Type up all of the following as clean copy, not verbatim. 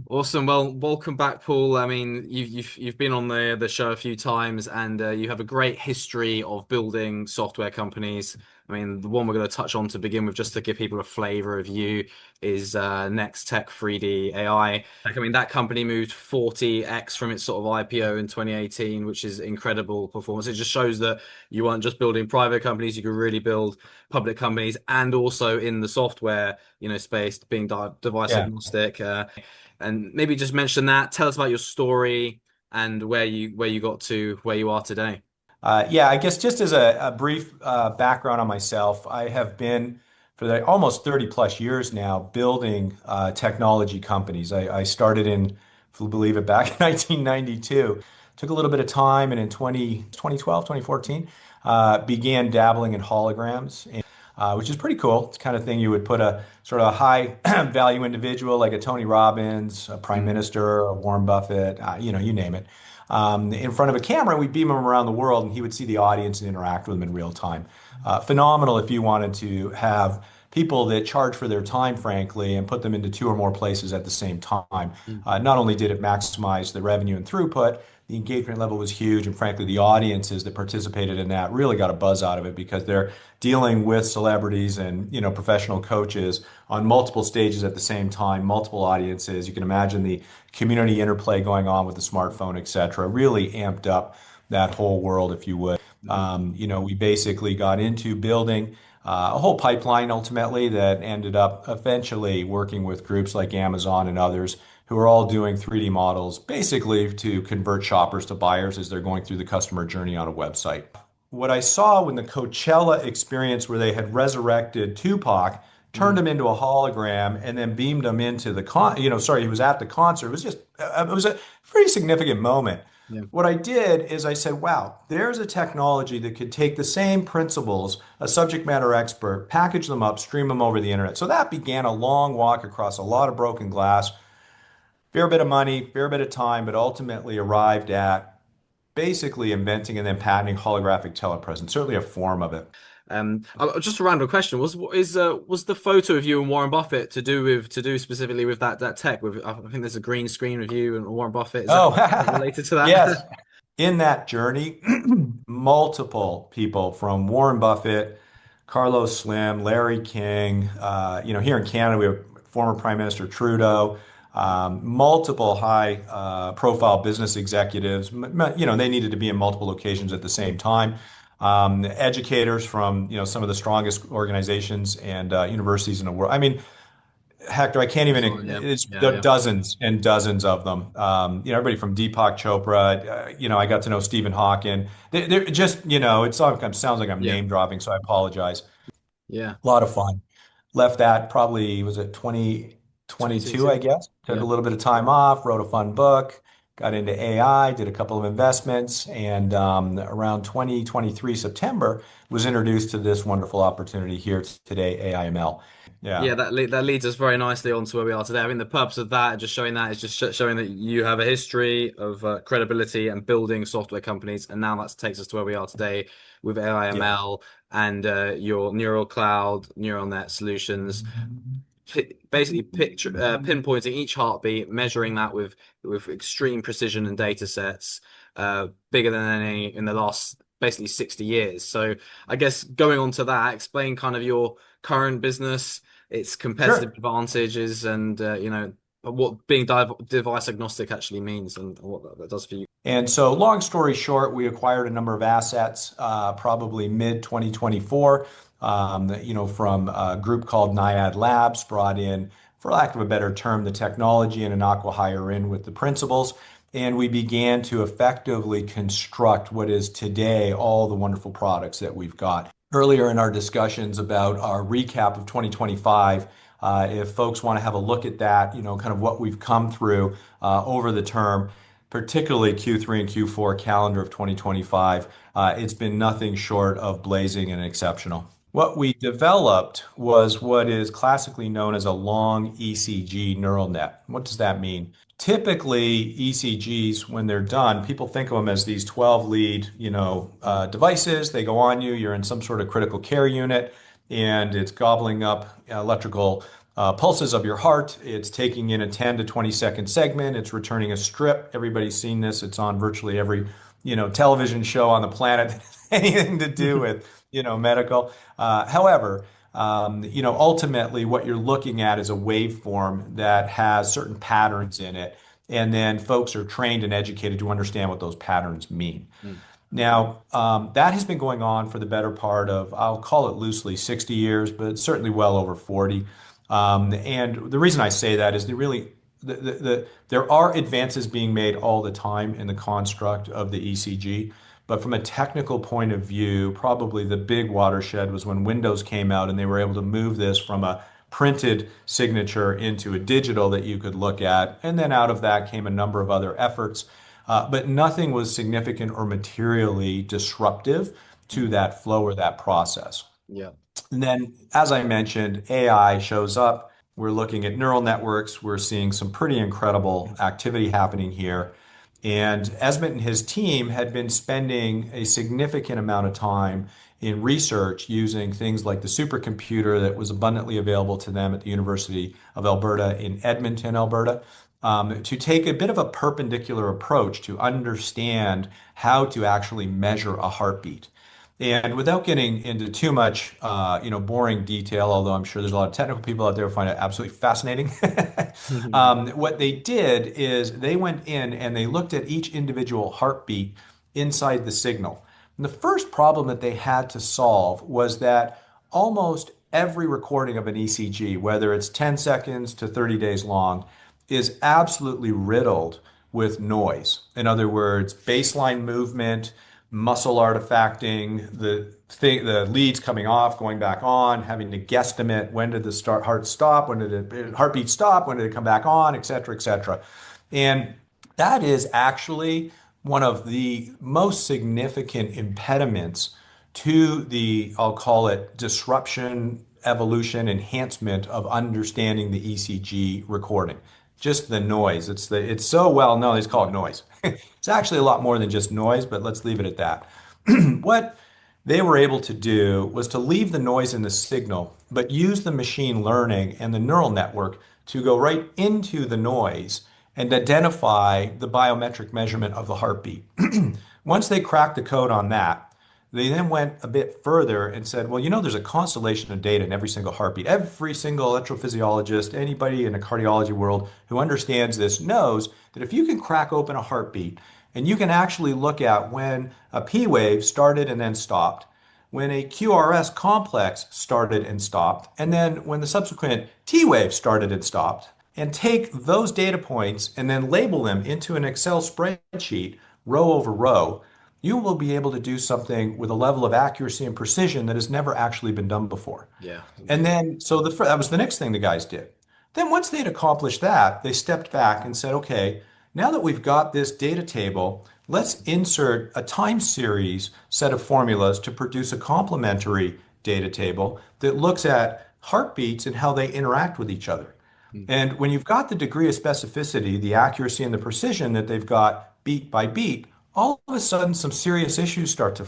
Awesome. Well, welcome back, Paul. I mean, you've been on the show a few times, and you have a great history of building software companies. I mean, the one we're going to touch on to begin with, just to give people a flavor of you, is Nextech3D AI. Like, I mean, that company moved 40x from its sort of IPO in 2018, which is incredible performance. It just shows that you weren't just building private companies; you could really build public companies, and also in the software, space, being device Yeah. agnostic. And maybe just mention that. Tell us about your story and where you got to where you are today. Yeah, I guess just as a brief background on myself, I have been for almost 30 plus years now building technology companies. I started if you believe it, back in 1992. Took a little bit of time, and in 2012, 2014, began dabbling in holograms, which is pretty cool. It's the kind of thing you would put a sort of a high value individual like a Tony Robbins, a prime Mm. minister, a Warren Buffett, you name it, in front of a camera. We'd beam him around the world, and he would see the audience and interact with them in real time. Phenomenal if you wanted to have people that charge for their time, frankly, and put them into two or more places at the same time. Mm. Not only did it maximize the revenue and throughput, the engagement level was huge, and frankly, the audiences that participated in that really got a buzz out of it because they're dealing with celebrities and professional coaches on multiple stages at the same time, multiple audiences. You can imagine the community interplay going on with the smartphone, et cetera, really amped up that whole world, if you would. Mm. We basically got into building a whole pipeline ultimately that ended up eventually working with groups like Amazon and others who are all doing 3D models basically to convert shoppers to buyers as they're going through the customer journey on a website. What I saw when the Coachella experience, where they had resurrected Tupac, turned Mm. him into a hologram, and then beamed him into he was at the concert. It was a pretty significant moment. Yeah. What I did is I said, wow, there's a technology that could take the same principles, a subject matter expert, package them up, stream them over the internet. So that began a long walk across a lot of broken glass, fair bit of money, fair bit of time, but ultimately arrived at basically inventing and then patenting holographic telepresence, certainly a form of it. Just a random question: was the photo of you and Warren Buffett to do specifically with that tech? With I think there's a green screen of you and Warren Buffett. Is that Oh, related to yes. that? In that journey, multiple people from Warren Buffett, Carlos Slim, Larry King, here in Canada, we have former Prime Minister Trudeau, multiple high profile business executives. They needed to be in multiple locations at the same time. Educators from, some of the strongest organizations and universities in the world. I mean, Hector, I can't even, Excellent. Yeah. it's Yeah. there are Yeah. dozens and dozens of them. Everybody from Deepak Chopra, I got to know Stephen Hawking. They're just, it sounds like I'm Yeah. name dropping, so I apologize. Yeah. A lot of fun. Left that probably, was it 22 2022, I too. guess. Took a Yeah. little bit of time off, wrote a fun book, got into AI, did a couple of investments, and around 2023 September was introduced to this wonderful opportunity here today, AIML. Yeah. Yeah, that leads us very nicely on to where we are today. I mean, the purpose of that, just showing that, is just showing that you have a history of credibility and building software companies, and now that takes us to where we are today with Yeah. AIML and your neural cloud, neural net solutions, basically pinpointing each heartbeat, measuring that with extreme precision and data sets, bigger than any in the last basically 60 years. So I guess going on to that, explain kind of your current business, its competitive Sure. advantages, and what being device agnostic actually means and what that does for you. And so, long story short, we acquired a number of assets, probably mid 2024, from a group called Naiad Labs, brought in, for lack of a better term, the technology and an acqui-hire in with the principles. And we began to effectively construct what is today all the wonderful products that we've got. Earlier in our discussions about our recap of 2025, if folks want to have a look at that, kind of what we've come through over the term, particularly Q3 and Q4 calendar of 2025, it's been nothing short of blazing and exceptional. What we developed was what is classically known as a long ECG neural net. What does that mean? Typically, ECGs, when they're done, people think of them as these 12 lead, devices. They go on you, you're in some sort of critical care unit, and it's gobbling up electrical pulses of your heart. It's taking in a 10 to 20-second segment. It's returning a strip. Everybody's seen this. It's on virtually every, television show on the planet, anything to do with, medical. However, ultimately what you're looking at is a waveform that has certain patterns in it. And then folks are trained and educated to understand what those patterns mean. Mm. Now, that has been going on for the better part of, I'll call it loosely 60 years, but certainly well over 40. And the reason I say that is there are advances being made all the time in the construct of the ECG. But from a technical point of view, probably the big watershed was when Windows came out and they were able to move this from a printed signature into a digital that you could look at. And then out of that came a number of other efforts. But nothing was significant or materially disruptive to Mhm. that flow or that process. Yeah. And then, as I mentioned, AI shows up. We're looking at neural networks. We're seeing some pretty incredible activity happening here. And Esmond and his team had been spending a significant amount of time in research using things like the supercomputer that was abundantly available to them at the University of Alberta in Edmonton, Alberta, to take a bit of a perpendicular approach to understand how to actually measure a heartbeat. And without getting into too much, boring detail, although I'm sure there's a lot of technical people out there who find it absolutely fascinating, what they did is they went in and they looked at each individual heartbeat inside the signal. And the first problem that they had to solve was that almost every recording of an ECG, whether it's 10 seconds to 30 days long, is absolutely riddled with noise. In other words, baseline movement, muscle artifacting, the leads coming off, going back on, having to guesstimate when did the heart stop, when did the heartbeat stop, when did it come back on, et cetera, et cetera. And that is actually one of the most significant impediments to the, I'll call it disruption, evolution, enhancement of understanding the ECG recording. Just the noise. It's so well known, they just call it noise. It's actually a lot more than just noise, but let's leave it at that. What they were able to do was to leave the noise in the signal, but use the machine learning and the neural network to go right into the noise and identify the biometric measurement of the heartbeat. Once they cracked the code on that, they then went a bit further and said, well, there's a constellation of data in every single heartbeat. Every single electrophysiologist, anybody in the cardiology world who understands this knows that if you can crack open a heartbeat and you can actually look at when a P wave started and then stopped, when a QRS complex started and stopped, and then when the subsequent T wave started and stopped, and take those data points and then label them into an Excel spreadsheet, row over row, you will be able to do something with a level of accuracy and precision that has never actually been done before. Yeah. And then, so that was the next thing the guys did. Then once they'd accomplished that, they stepped back and said, okay, now that we've got this data table, let's insert a time series set of formulas to produce a complementary data table that looks at heartbeats and how they interact with each other. Mm. And when you've got the degree of specificity, the accuracy and the precision that they've got beat by beat, all of a sudden some serious issues start to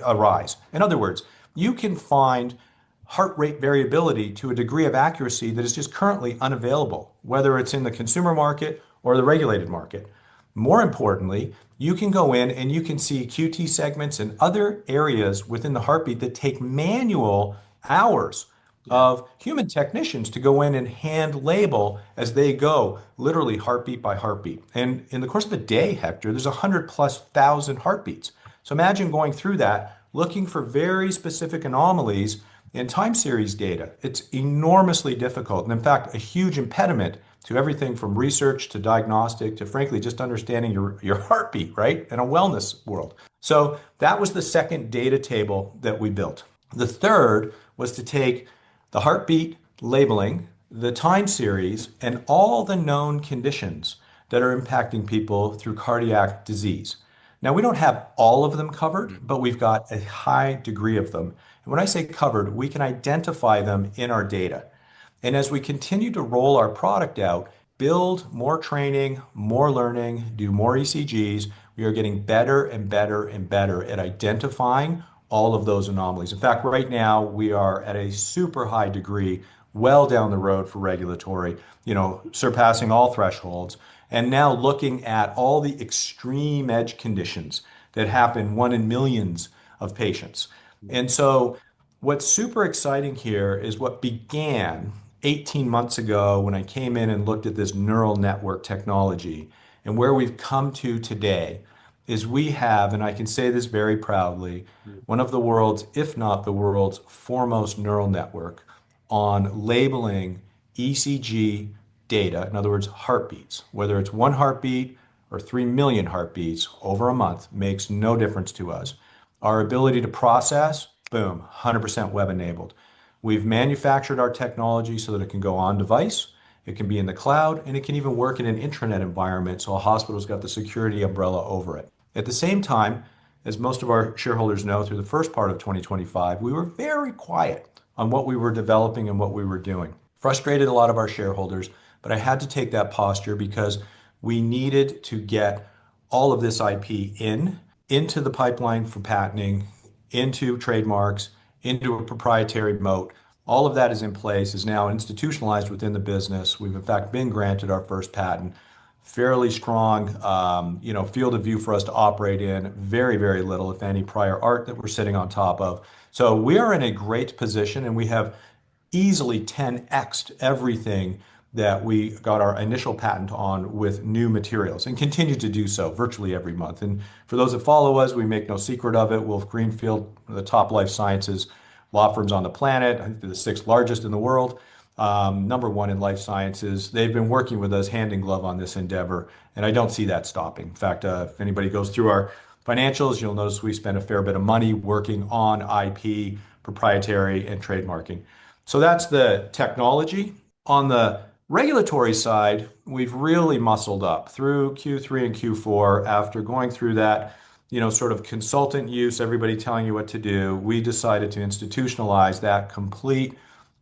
arise. In other words, you can find heart rate variability to a degree of accuracy that is just currently unavailable, whether it's in the consumer market or the regulated market. More importantly, you can go in and you can see QT segments and other areas within the heartbeat that take manual hours Yeah. of human technicians to go in and hand label as they go, literally heartbeat by heartbeat. And in the course of a day, Hector, there's 100,000+ heartbeats. So imagine going through that, looking for very specific anomalies in time series data. It's enormously difficult. And in fact, a huge impediment to everything from research to diagnostic to frankly just understanding your heartbeat, right? In a wellness world. So that was the second data table that we built. The third was to take the heartbeat labeling, the time series, and all the known conditions that are impacting people through cardiac disease. Now, we don't have all of them covered, but we've got a high degree of them. And when I say covered, we can identify them in our data. And as we continue to roll our product out, build more training, more learning, do more ECGs, we are getting better and better and better at identifying all of those anomalies. In fact, right now we are at a super high degree well down the road for regulatory, surpassing all thresholds, and now looking at all the extreme edge conditions that happen one in millions of patients. And so what's super exciting here is what began 18 months ago when I came in and looked at this neural network technology, and where we've come to today is we have, and I can say this very proudly, one of the world's, if not the world's, foremost neural network on labeling ECG data, in other words, heartbeats. Whether it's one heartbeat or 3 million heartbeats over a month makes no difference to us. Our ability to process, boom, 100% web enabled. We've manufactured our technology so that it can go on device, it can be in the cloud, and it can even work in an intranet environment so a hospital's got the security umbrella over it. At the same time, as most of our shareholders know, through the first part of 2025, we were very quiet on what we were developing and what we were doing. Frustrated a lot of our shareholders, but I had to take that posture because we needed to get all of this IP into the pipeline for patenting, into trademarks, into a proprietary moat. All of that is in place, is now institutionalized within the business. We've in fact been granted our first patent. Fairly strong, field of view for us to operate in. Very, very little, if any, prior art that we're sitting on top of. So we are in a great position, and we have easily 10x'd everything that we got our initial patent on with new materials and continue to do so virtually every month. And for those that follow us, we make no secret of it. Wolf Greenfield, the top life sciences law firms on the planet. I think they're the sixth largest in the world. Number one in life sciences. They've been working with us hand in glove on this endeavor, and I don't see that stopping. In fact, if anybody goes through our financials, you'll notice we spend a fair bit of money working on IP, proprietary, and trademarking. So that's the technology. On the regulatory side, we've really muscled up through Q3 and Q4 after going through that, sort of consultant use, everybody telling you what to do. We decided to institutionalize that complete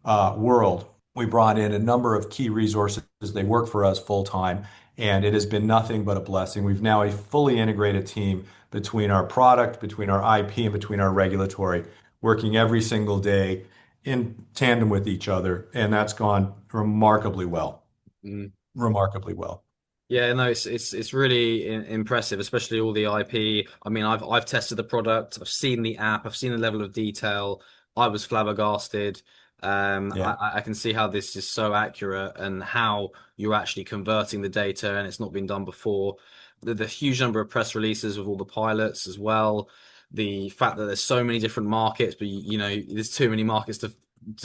world. We brought in a number of key resources. They work for us full time, and it has been nothing but a blessing. We've now a fully integrated team between our product, between our IP, and between our regulatory, working every single day in tandem with each other, and that's gone remarkably well. Mm. Remarkably well. Yeah, no, it's really impressive, especially all the IP. I mean, I've tested the product, I've seen the app, I've seen the level of detail. I was flabbergasted. Yeah. I can see how this is so accurate and how you're actually converting the data, and it's not been done before. The huge number of press releases with all the pilots as well. The fact that there's so many different markets, but there's too many markets to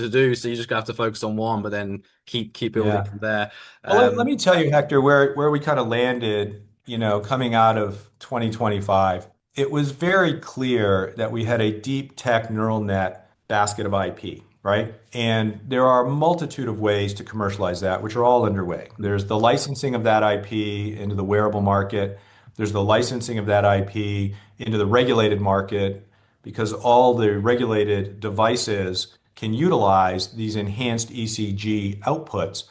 do, so you just have to focus on one, but then keep building Yeah. from there. Well, let Um, me tell you, Hector, where we kind of landed, coming out of 2025. It was very clear that we had a deep tech neural net basket of IP, right? And there are a multitude of ways to commercialize that, which are all underway. There's the licensing of that IP into the wearable market. There's the licensing of that IP into the regulated market, because all the regulated devices can utilize these enhanced ECG outputs.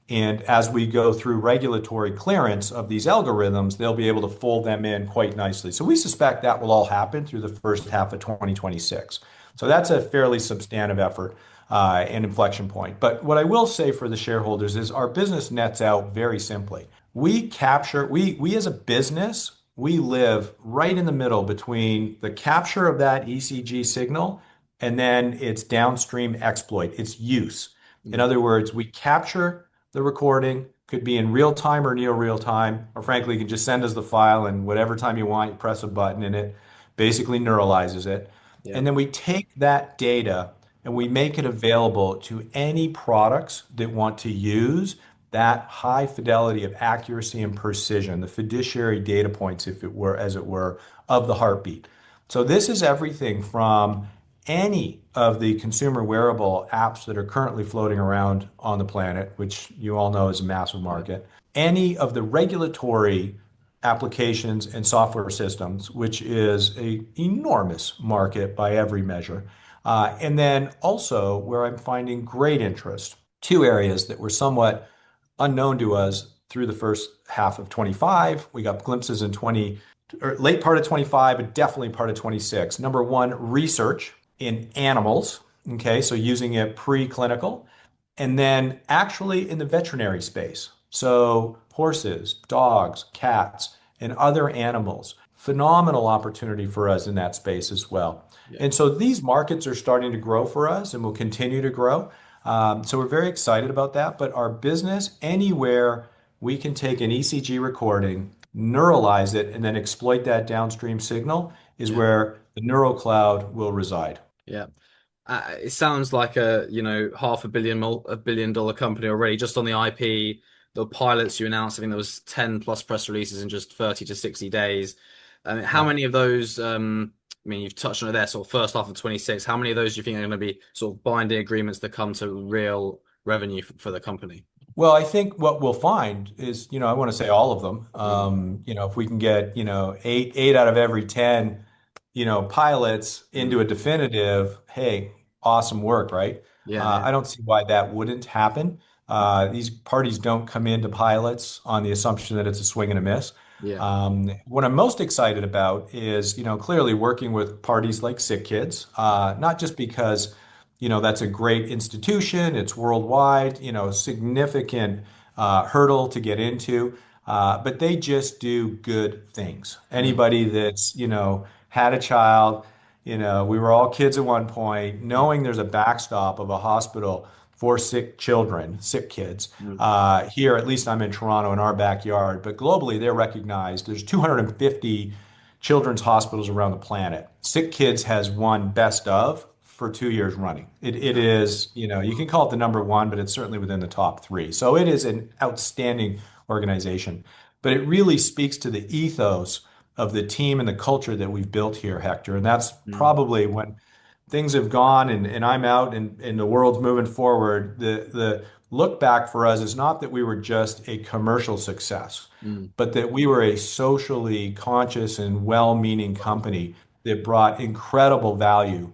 And as we go through regulatory clearance of these algorithms, they'll be able to fold them in quite nicely. So we suspect that will all happen through the first half of 2026. So that's a fairly substantive effort and inflection point. But what I will say for the shareholders is our business nets out very simply. We as a business, we live right in the middle between the capture of that ECG signal and then its downstream exploit, its use. In other words, we capture the recording, could be in real time or near real time, or frankly, you can just send us the file, and whatever time you want, you press a button and it basically neuralizes it. yeah. And then we take that data and we make it available to any products that want to use that high fidelity of accuracy and precision, the fiduciary data points, if it were, as it were, of the heartbeat. So this is everything from any of the consumer wearable apps that are currently floating around on the planet, which you all know is a massive market, any of the regulatory applications and software systems, which is an enormous market by every measure. And then also where I'm finding great interest, two areas that were somewhat unknown to us through the first half of 25. We got glimpses in 20 or late part of 25, but definitely part of 26. Number one, research in animals. Okay, so using it preclinical. and then actually in the veterinary space. So horses, dogs, cats, and other animals. Phenomenal opportunity for us in that space as well. Yeah. And so these markets are starting to grow for us and will continue to grow. So we're very excited about that. But our business, anywhere we can take an ECG recording, neuralize it, and then exploit that downstream signal is Yeah. where the neural cloud will reside. Yeah. It sounds like half a billion dollar company already, just on the IP, the pilots you announced. I think there was 10 plus press releases in just 30 to 60 days. How Yeah. many of those, I mean, you've touched on it there, sort of first half of 26, how many of those do you think are going to be sort of binding agreements that come to real revenue for the company? Well, I think what we'll find is, I want to say all of them. Mm. If we can get, eight out of every 10, pilots Mm. into a definitive, hey, awesome work, right? Yeah, yeah. I don't see why that wouldn't happen. These parties don't come into pilots on the assumption that it's a swing and a miss. Yeah. What I'm most excited about is, clearly working with parties like Sick Kids, not just because that's a great institution. It's worldwide, significant hurdle to get into. But they just do good things. Mm. Anybody that's, had a child, we were all kids at one point, Mm. knowing there's a backstop of a hospital for sick children, sick kids. Mm. Here, at least I'm in Toronto in our backyard, but globally they're recognized. There's 250 children's hospitals around the planet. Sick Kids has won best of for 2 years running. It Yeah. is, you can call it the number one, but it's certainly within the top three. So it is an outstanding organization. But it really speaks to the ethos of the team and the culture that we've built here, Hector. And that's Mm. probably when things have gone and I'm out and the world's moving forward, the look back for us is not that we were just a commercial success, Mm. but that we were a socially conscious and well-meaning company that brought incredible value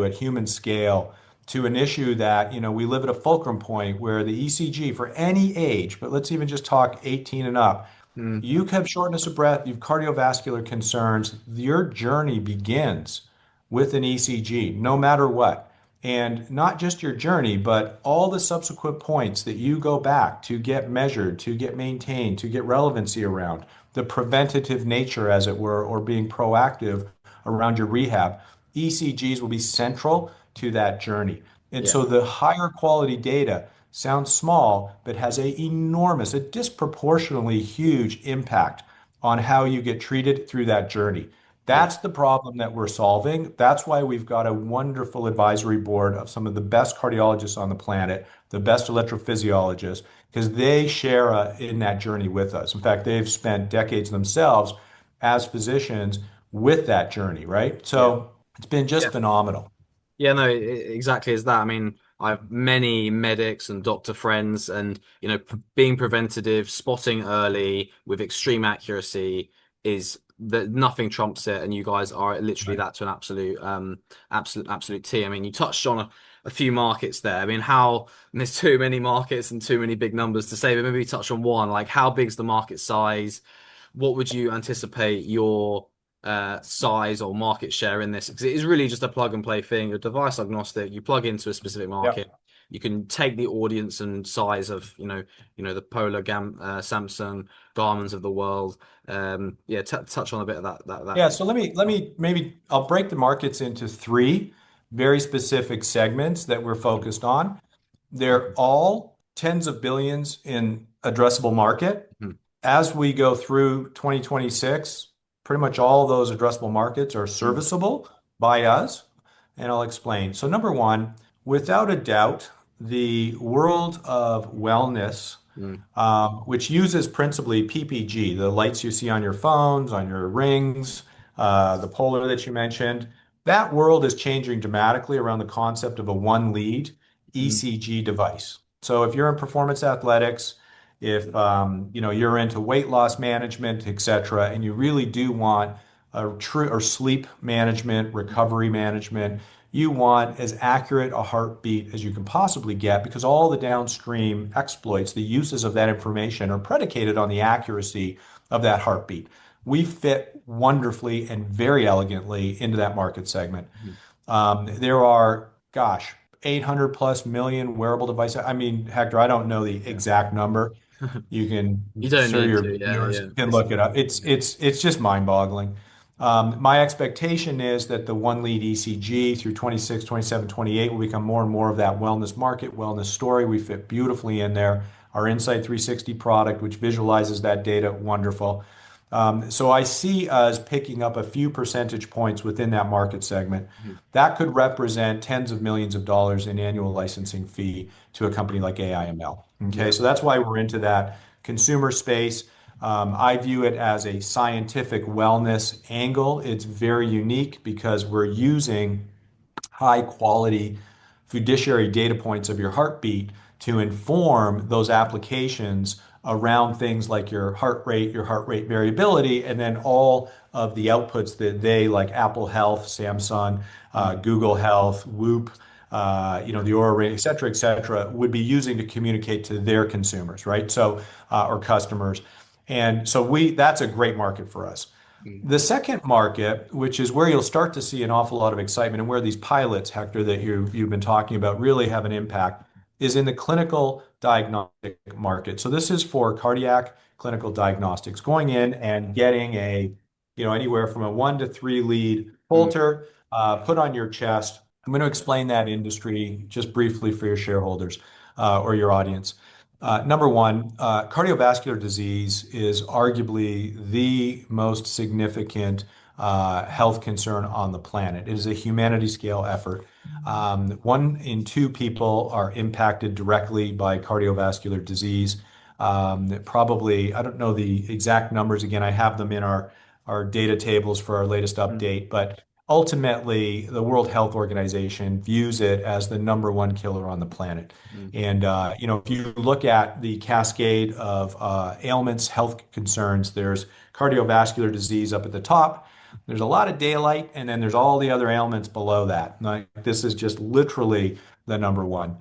at human scale to an issue that, we live at a fulcrum point where the ECG for any age, but let's even just talk 18 and up, Mm. you have shortness of breath, you have cardiovascular concerns, your journey begins with an ECG, no matter what. And not just your journey, but all the subsequent points that you go back to get measured, to get maintained, to get relevancy around, the preventative nature, as it were, or being proactive around your rehab. ECGs will be central to that journey. And Yeah. so the higher quality data sounds small, but has a disproportionately huge impact on how you get treated through that journey. Yeah. That's the problem that we're solving. That's why we've got a wonderful advisory board of some of the best cardiologists on the planet, the best electrophysiologists, because they share in that journey with us. In fact, they've spent decades themselves as physicians with that journey, right? Yeah. So it's been Yeah. just phenomenal. Yeah, no, exactly as that. I mean, I have many medics and doctor friends, and being preventative, spotting early with extreme accuracy is that nothing trumps it. And you guys are literally Right. that to an absolute T. I mean, you touched on a few markets there. I mean, how and there's too many markets and too many big numbers to say, but maybe touch on one. Like, how big's the market size? What would you anticipate your size or market share in this? Because it is really just a plug and play thing. You're device agnostic. You plug into a specific market. Yep. You can take the audience and size of the Polar, Samsung, Garmin's of the world. Yeah, touch on a bit of that. Yeah, so let me maybe I'll break the markets into three very specific segments that we're focused on. They're all tens of billions in addressable market. Mhm. As we go through 2026, pretty much all those addressable markets are Mhm. serviceable by us, and I'll explain. So number one, without a doubt, the world of wellness, Mhm. which uses principally PPG, the lights you see on your phones, on your rings, the Polar that you mentioned. That world is changing dramatically around the concept of a one lead Mhm. ECG device. So if you're in performance athletics, if you're into weight loss management, et cetera, and you really do want a true or sleep management, recovery management, you want as accurate a heartbeat as you can possibly get because all the downstream exploits, the uses of that information are predicated on the accuracy of that heartbeat. We fit wonderfully and very elegantly into that market segment. Mhm. There are, gosh, 800 plus million wearable devices. I mean, Hector, I don't know the Yeah. exact number. You can, You don't sir, need your to. Yeah, viewers yeah. can It's look it up. It's yeah. it's it's just mind-boggling. My expectation is that the one lead ECG through 26, 27, 28 will become more and more of that wellness market, wellness story. We fit beautifully in there. Our Insight 360 product, which visualizes that data, wonderful. So I see us picking up a few percentage points within that market segment. Mhm. That could represent tens of millions of dollars in annual licensing fee to a company like AIML. Okay, Yeah. so that's why we're into that consumer space. I view it as a scientific wellness angle. It's very unique because we're using high quality fiduciary data points of your heartbeat to inform those applications around things like your heart rate variability, and then all of the outputs that they, like Apple Health, Samsung, Mm. Google Health, Whoop, the Aura Ring, et cetera, would be using to communicate to their consumers, right? So, or customers. And so that's a great market for us. Mm. The second market, which is where you'll start to see an awful lot of excitement and where these pilots, Hector, that you've been talking about really have an impact, is in the clinical diagnostic market. So this is for cardiac clinical diagnostics, going in and getting anywhere from a 1 to 3 lead Mm. Holter put on your chest. I'm going to explain that industry just briefly for your shareholders or your audience. Number one, cardiovascular disease is arguably the most significant health concern on the planet. It is a humanity scale effort. 1 in 2 people are impacted directly by cardiovascular disease. Probably, I don't know the exact numbers. Again, I have them in our data tables for our latest Mm. update, but ultimately, the World Health Organization views it as the number one killer on the planet. Mm. And if you look at the cascade of ailments, health concerns, there's cardiovascular disease up at the top. There's a lot of daylight, and then there's all the other ailments below that. Like, this is just literally the number one. Mm.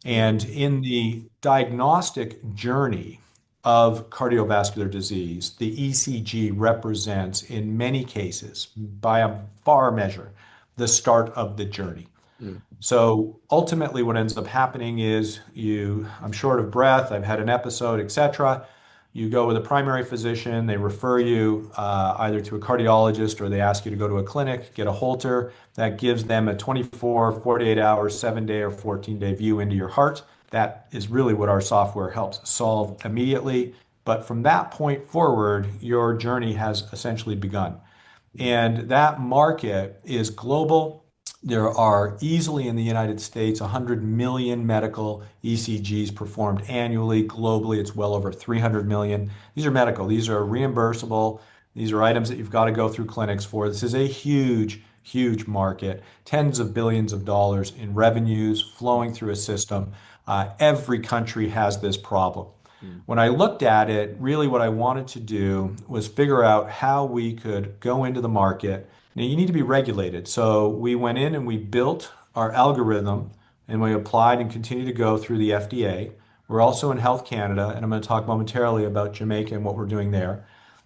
And in the diagnostic journey of cardiovascular disease, the ECG represents, in many cases, by a far measure, the start of the journey. Mm. So ultimately, what ends up happening is I'm short of breath, I've had an episode, etc. You go with a primary physician, they refer you either to a cardiologist or they ask you to go to a clinic, get a Holter. That gives them a 24, 48 hour, 7-day, or 14-day view into your heart. That is really what our software helps solve immediately. But from that point forward, your journey has essentially begun. Mm. And that market is global. There are easily in the United States 100 million medical ECGs performed annually. Globally, it's well over 300 million. These are medical, these are reimbursable. These are items that you've got to go through clinics for. This is a huge, huge market, tens of billions of dollars in revenues flowing through a system. Every country has this problem. Mm. When I looked at it, really what I wanted to do was figure out how we could go into the market. Now, you need to be regulated. So we went in and we built our algorithm and we applied and continue to go through the FDA. We're also in Health Canada, and I'm going to talk momentarily about Jamaica and what we're doing there.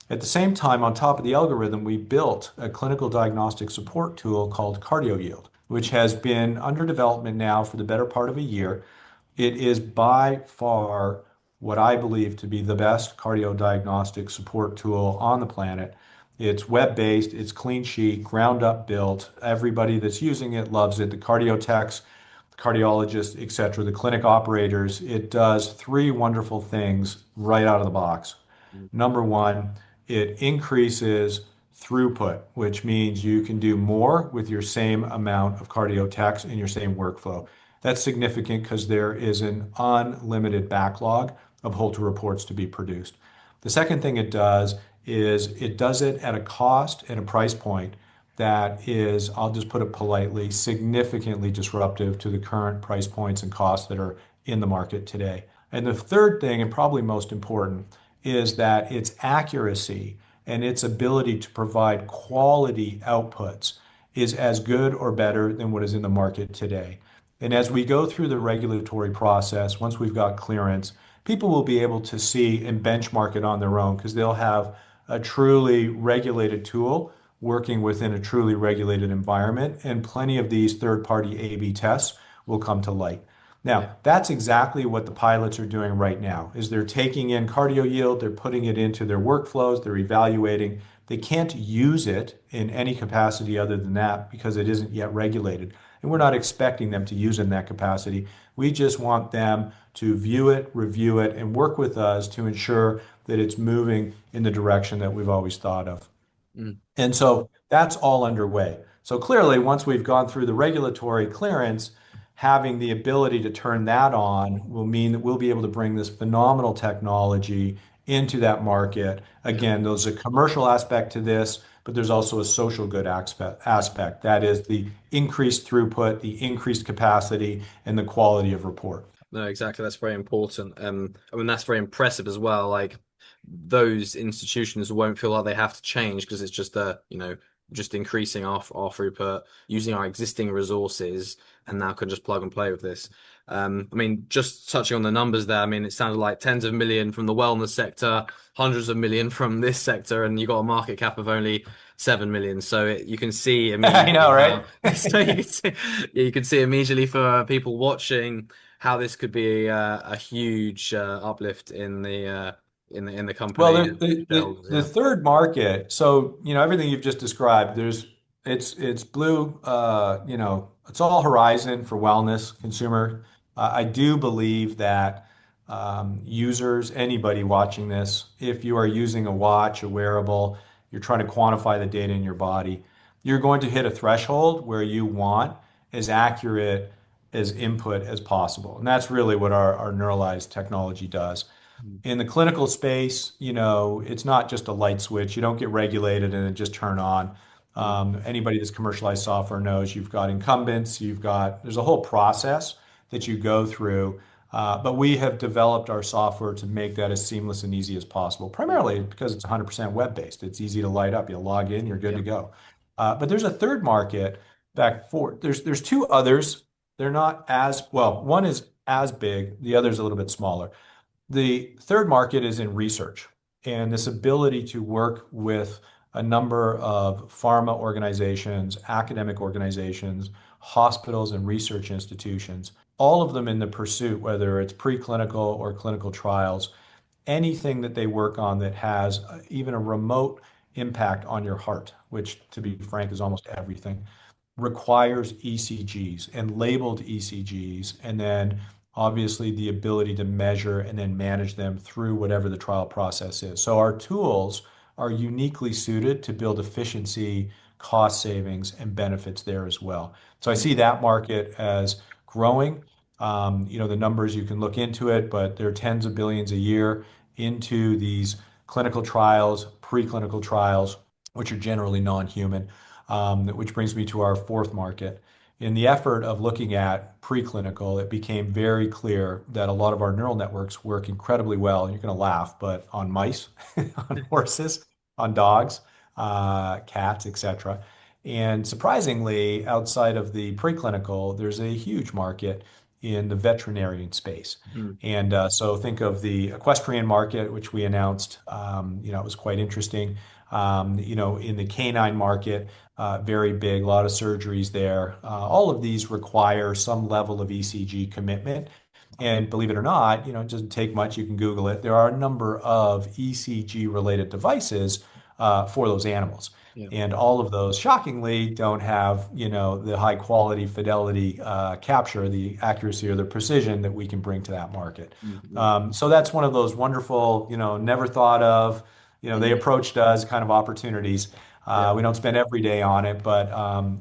At the same time, on top of the algorithm, we built a clinical diagnostic support tool called CardioYield, which has been under development now for the better part of a year. It is by far what I believe to be the best cardio diagnostic support tool on the planet. It's web-based, it's clean sheet, ground up built. Everybody that's using it loves it. The cardio techs, the cardiologists, etc., the clinic operators. It does 3 wonderful things right out of the box. Mm. Number one, it increases throughput, which means you can do more with your same amount of cardio techs in your same workflow. That's significant because there is an unlimited backlog of Holter reports to be produced. The second thing it does is it does it at a cost and a price point that is, I'll just put it politely, significantly disruptive to the current price points and costs that are in the market today. And the third thing, and probably most important, is that its accuracy and its ability to provide quality outputs is as good or better than what is in the market today. And as we go through the regulatory process, once we've got clearance, people will be able to see and benchmark it on their own because they'll have a truly regulated tool working within a truly regulated environment. And plenty of these third-party A/B tests will come to light. Yeah. Now, that's exactly what the pilots are doing right now, is they're taking in cardio yield, they're putting it into their workflows, they're evaluating. They can't use it in any capacity other than that because it isn't yet regulated. And we're not expecting them to use it in that capacity. We just want them to view it, review it, and work with us to ensure that it's moving in the direction that we've always thought of. Mm. And so that's all underway. So clearly, once we've gone through the regulatory clearance, having the ability to turn that on will mean that we'll be able to bring this phenomenal technology into that market. Yeah. Again, there's a commercial aspect to this, but there's also a social good aspect. That is the increased throughput, the increased capacity, and the quality of report. No, exactly. That's very important. I mean, that's very impressive as well. Like those institutions won't feel like they have to change because it's just just increasing our throughput using our existing resources and now can just plug and play with this. I mean, just touching on the numbers there, I mean, it sounded like tens of million from the wellness sector, hundreds of million from this sector, and you got a market cap of only 7 million. So you can see I immediately know, right? how, so you can see, yeah, you can see immediately for people watching how this could be a huge uplift in the Well, company the, the the shareholders. the Yeah. third market, so everything you've just described, it's blue, it's all horizon for wellness, consumer. I do believe that users, anybody watching this, if you are using a watch, a wearable, you're trying to quantify the data in your body, you're going to hit a threshold where you want as accurate as input as possible. And that's really what our neuralized technology does. Mm. In the clinical space, it's not just a light switch. You don't get regulated and it just turn on. Mm. Anybody that's commercialized software knows you've got incumbents, there's a whole process that you go through. But we have developed our software to make that as seamless and easy as possible, Mm. primarily because it's 100% web-based. It's easy to light up. You log in, you're good Yeah. to go. But there's a third market there's two others. They're not as well. One is as big, the other is a little bit smaller. The third market is in research and this ability to work with a number of pharma organizations, academic organizations, hospitals, and research institutions, all of them in the pursuit, whether it's preclinical or clinical trials, anything that they work on that has even a remote impact on your heart, which, to be frank, is almost everything, requires ECGs and labeled ECGs, and then obviously the ability to measure and then manage them through whatever the trial process is. So our tools are uniquely suited to build efficiency, cost savings, and benefits there as well. So I Mm. see that market as growing. The numbers you can look into it, but there are tens of billions a year into these clinical trials, preclinical trials, which are generally non-human, which brings me to our fourth market. In the effort of looking at preclinical, it became very clear that a lot of our neural networks work incredibly well. You're going to laugh, but on mice, on horses, on dogs, cats, etc. And surprisingly, outside of the preclinical, there's a huge market in the veterinarian space. Mm. And so think of the equestrian market, which we announced. It was quite interesting. In the canine market, very big, a lot of surgeries there. All of these require some level of ECG commitment. And believe it or not, it doesn't take much. You can Google it. There are a number of ECG related devices for those animals. Yeah. And all of those, shockingly, don't have, the high quality fidelity capture, the accuracy or the precision that we can bring to that market. Mm. So that's one of those wonderful, never thought of, they Mm. approached us kind of opportunities. Yeah. We don't spend every day on it, but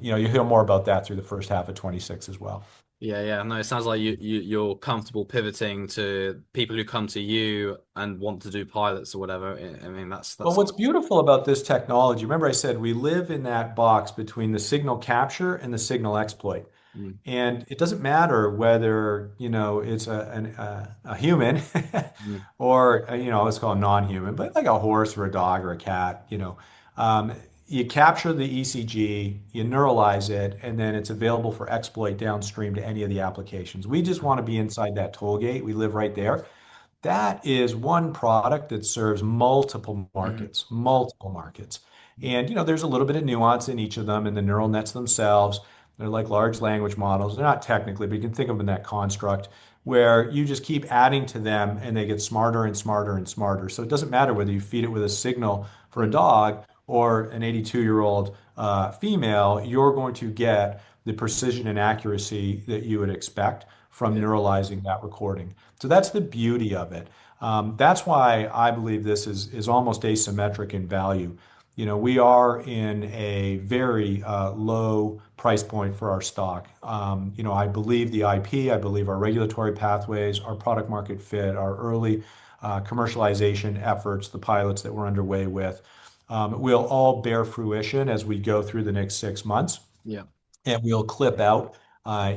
you hear more about that through the first half of 26 as well. Yeah, yeah. No, it sounds like you're comfortable pivoting to people who come to you and want to do pilots or whatever. I mean, Well, that's what's beautiful about this technology, remember I said we live in that box between the signal capture and the signal exploit. mm. And it doesn't matter whether, it's a human Mm. or, let's call it non-human, but like a horse or a dog or a cat, um, you capture the ECG, you neuralize it, and then it's available for exploit downstream to any of the applications. We just want to be inside that toll gate. We live right there. That is one product that serves multiple Mhm. markets, multiple markets. And there's a little bit of nuance in each of them and the neural nets themselves. They're like large language models. They're not technically, but you can think of them in that construct where you just keep adding to them and they get smarter and smarter and smarter. So it doesn't matter whether you feed it with a signal for a Mm. dog or an 82-year-old female, you're going to get the precision and accuracy that you would expect from Yeah. neuralizing that recording. So that's the beauty of it. That's why I believe this is almost asymmetric in value. We are in a very low price point for our stock. I believe the IP, I believe our regulatory pathways, our product market fit, our early commercialization efforts, the pilots that we're underway with, will all bear fruition as we go through the next 6 months, Yeah. and we'll clip out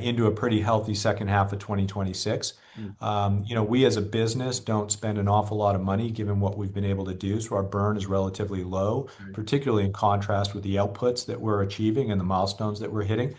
into a pretty healthy second half of 2026. Mm. We as a business don't spend an awful lot of money given what we've been able to do, so our burn is relatively low, Right. particularly in contrast with the outputs that we're achieving and the milestones that we're hitting.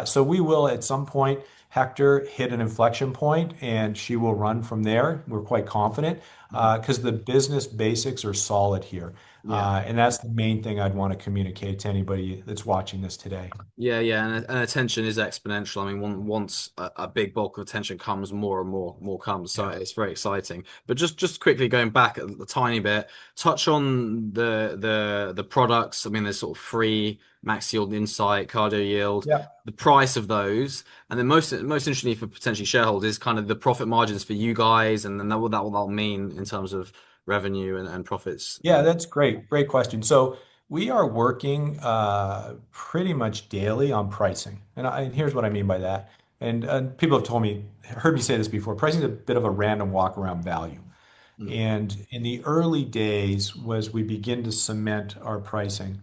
So we will at some point, Hector, hit an inflection point, and she will run from there. We're quite confident Mhm. because the business basics are solid here. Yeah. And that's the main thing I'd want to communicate to anybody that's watching this today. Yeah, yeah, and attention is exponential. I mean, once a big bulk of attention comes, more and more comes. So Yeah. it's very exciting. But just quickly going back a tiny bit, touch on the products. I mean, there's sort of free max yield, insight, cardio yield, Yeah. the price of those, and then most interestingly for potentially shareholders is kind of the profit margins for you guys, and then what that'll mean in terms of revenue and profits. Yeah, that's great. Great question. So we are working pretty much daily on pricing. And here's what I mean by that. And people have heard me say this before. Pricing is a bit of a random walk around value. Mm, And in the early days, was we begin to cement our pricing,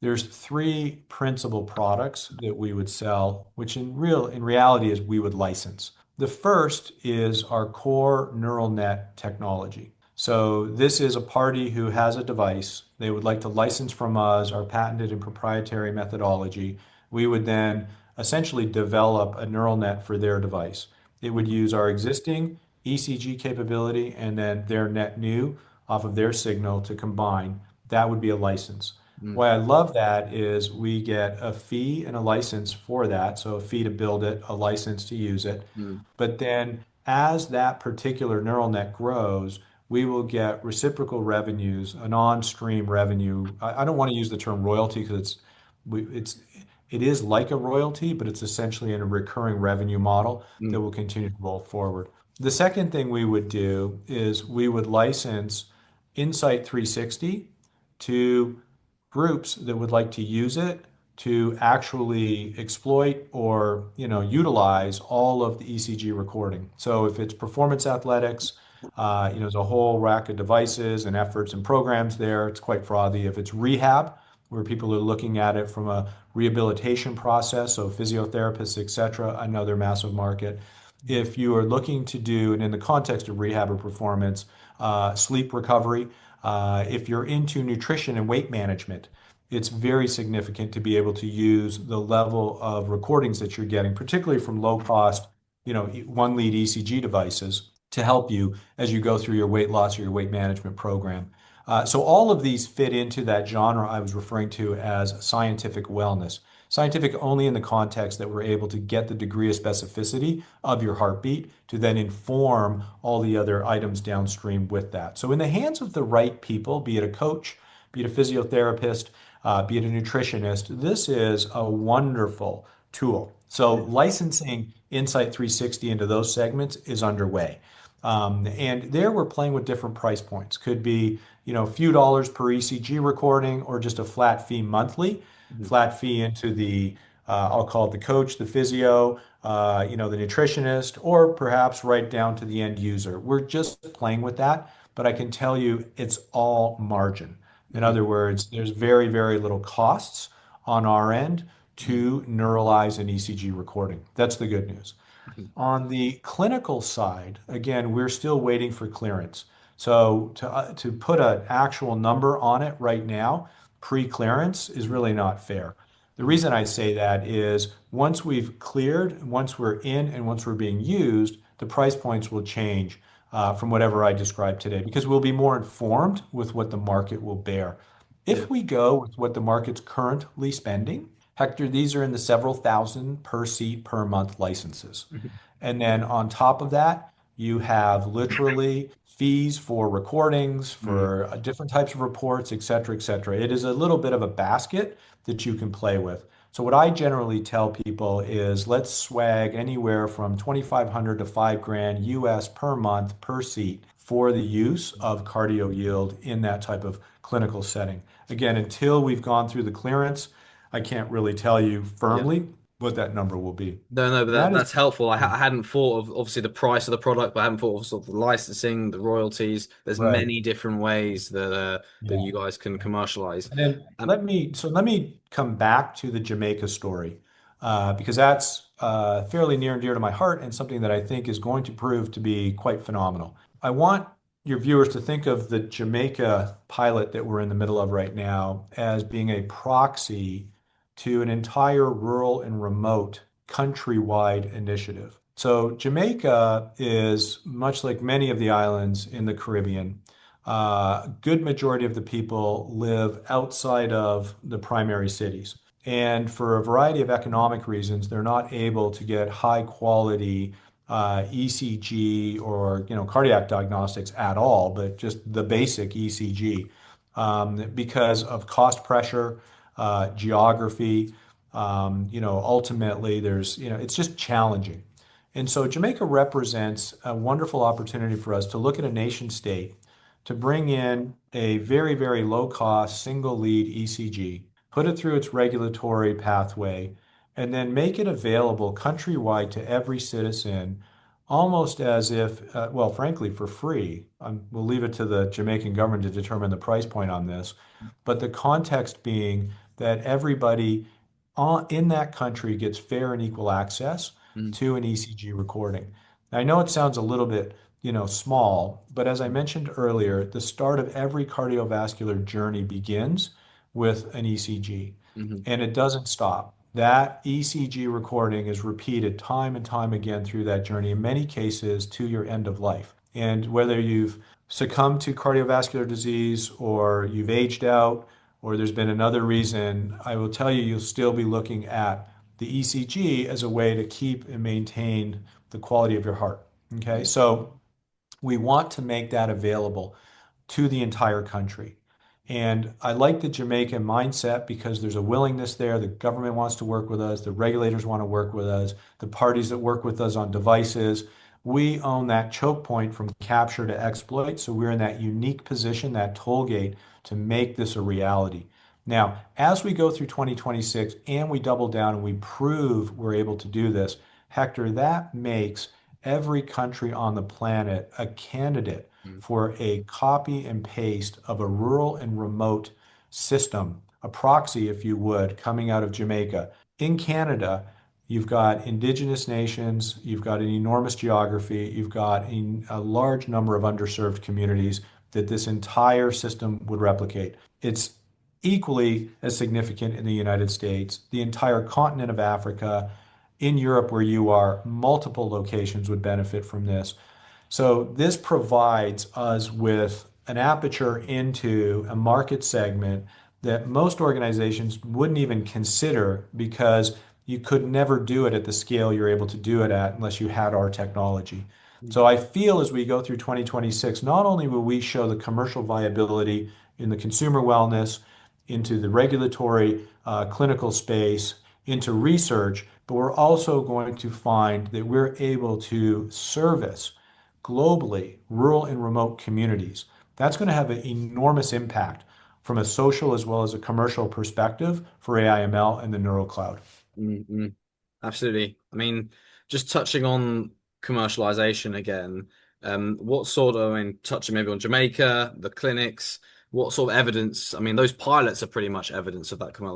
there's three principal products that we would sell, which in reality is we would license. The first is our core neural net technology. So this is a party who has a device. They would like to license from us our patented and proprietary methodology. We would then essentially develop a neural net for their device. It would mm, use our existing ECG capability and then their net new off of their signal to combine. That would be a license. mm, Why I love that is we get a fee and a license for that. So a fee to build it, a license to use it. mm, But then as that particular neural net grows, we will get reciprocal revenues, an on-stream revenue. I don't want to use the term royalty because it is like a royalty, but it's essentially in a recurring revenue model that mm, will continue to roll forward. The second thing we would do is we would license Insight 360 to groups that would like to use it to actually exploit or utilize all of the ECG recording. So if it's performance athletics, there's a whole rack of devices and efforts and programs there. It's quite frothy. If it's rehab, where people are looking at it from a rehabilitation process, so physiotherapists, etc., another massive market. If you are looking to do, and in the context of rehab or performance, sleep recovery, if you're into nutrition and weight management, it's very significant to be able to use the level of recordings that you're getting, particularly from low cost, one lead ECG devices to help you as you go through your weight loss or your weight management program. So all of these fit into that genre I was referring to as scientific wellness. Scientific only in the context that we're able to get the degree of specificity of your heartbeat to then inform all the other items downstream with that. So in the hands of the right people, be it a coach, be it a physiotherapist, be it a nutritionist, this is a wonderful tool. So yeah, licensing Insight 360 into those segments is underway. And there we're playing with different price points. Could be, a few dollars per ECG recording or just a flat fee monthly, mhm, flat fee into the, I'll call it the coach, the physio, the nutritionist, or perhaps right down to the end user. We're just playing with that, but I can tell you it's all margin. In mhm, other words, there's very, very little costs on our end mhm, to neuralize an ECG recording. That's the good news. mhm, On the clinical side, again, we're still waiting for clearance. So to put an actual number on it right now, pre-clearance is really not fair. The mhm. reason I say that is once we've cleared, once we're in, and once we're being used, the price points will change from whatever I described today because we'll be more informed with what the market will bear. Yeah. If we go with what the market's currently spending, Hector, these are in the several thousand per seat per month licenses. Mhm. And then on top of that, you have literally fees for recordings, Mm. for different types of reports, et cetera, et cetera. It is a little bit of a basket that you can play with. So what I generally tell people is let's swag anywhere from 2,500 to 5 grand US per month per seat for the use of cardio yield in that type of clinical setting. Again, until we've gone through the clearance, I can't really tell you Yeah. firmly what that number will be. No, no, but And that is that's helpful. I hadn't thought of obviously the price of the product, but I hadn't thought of sort of the licensing, the royalties. There's right. many different ways that Yeah. you guys can commercialize. And then Um, let me come back to the Jamaica story because that's fairly near and dear to my heart and something that I think is going to prove to be quite phenomenal. I want your viewers to think of the Jamaica pilot that we're in the middle of right now as being a proxy to an entire rural and remote countrywide initiative. So Jamaica is much like many of the islands in the Caribbean. Good majority of the people live outside of the primary cities. And for a variety of economic reasons, they're not able to get high quality ECG or cardiac diagnostics at all, but just the basic ECG because of cost pressure, geography. Ultimately, it's just challenging. And so Jamaica represents a wonderful opportunity for us to look at a nation state to bring in a very, very low cost single lead ECG, put it through its regulatory pathway, and then make it available countrywide to every citizen, almost as if, well, frankly, for free. We'll leave it to the Jamaican government to determine the price point on this. But the context being that everybody in that country gets fair and equal access mm, to an ECG recording. I know it sounds a little bit small. But as I mentioned earlier, the start of every cardiovascular journey begins with an ECG, mhm, and it doesn't stop. That ECG recording is repeated time and time again through that journey, in many cases to your end of life. And whether you've succumbed to cardiovascular disease or you've aged out or there's been another reason, I will tell you, you'll still be looking at the ECG as a way to keep and maintain the quality of your heart. Okay, mm, so we want to make that available to the entire country. And I like the Jamaican mindset because there's a willingness there. The government wants to work with us, the regulators want to work with us, the parties that work with us on devices. We own that choke point from capture to exploit. So we're in that unique position, that toll gate to make this a reality. Now, as we go through 2026 and we double down and we prove we're able to do this, Hector, that makes every country on the planet a candidate mm, for a copy and paste of a rural and remote system, a proxy, if you would, coming out of Jamaica. In Canada, you've got indigenous nations, you've got an enormous geography, you've got a large number of underserved communities that this entire system would replicate. It's equally as significant in the United States, the entire continent of Africa, in Europe, where you are, multiple locations would benefit from this. So this provides us with an aperture into a market segment that most organizations wouldn't even consider because you could never do it at the scale you're able to do it at unless you had our technology. mm, So I feel as we go through 2026, not only will we show the commercial viability in the consumer wellness, into the regulatory clinical space, into research, but we're also going to find that we're able to service globally rural and remote communities. That's going to have an enormous impact from a social as well as a commercial perspective for AIML and the Neural Cloud. mm, mm. Absolutely. I mean, just touching on commercialization again, what sort of, I mean, touching maybe on Jamaica, the clinics, what sort of evidence? I mean, those pilots are pretty much evidence of that Right.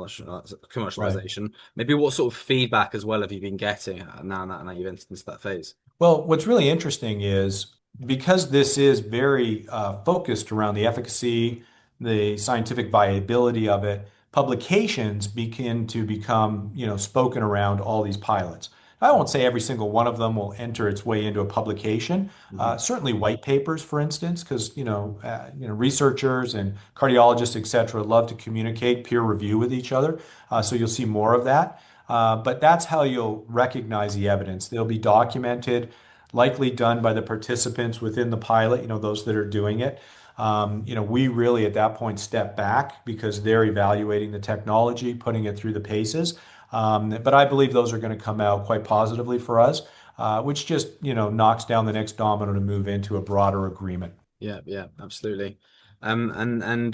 commercialization. Maybe what sort of feedback as well have you been getting now you've entered into that phase? Well, what's really interesting is because this is very focused around the efficacy, the scientific viability of it, publications begin to become, spoken around all these pilots. I won't say every single one of them will enter its way into a publication. Hmm. Certainly white papers, for instance, because researchers and cardiologists, et cetera, love to communicate peer review with each other. So you'll see more of that. But that's how you'll recognize the evidence. They'll be documented, likely done by the participants within the pilot, those that are doing it. We really at that point step back because they're evaluating the technology, putting it through the paces. But I believe those are going to come out quite positively for us, which just, knocks down the next domino to move into a broader agreement. Yeah, yeah, absolutely. And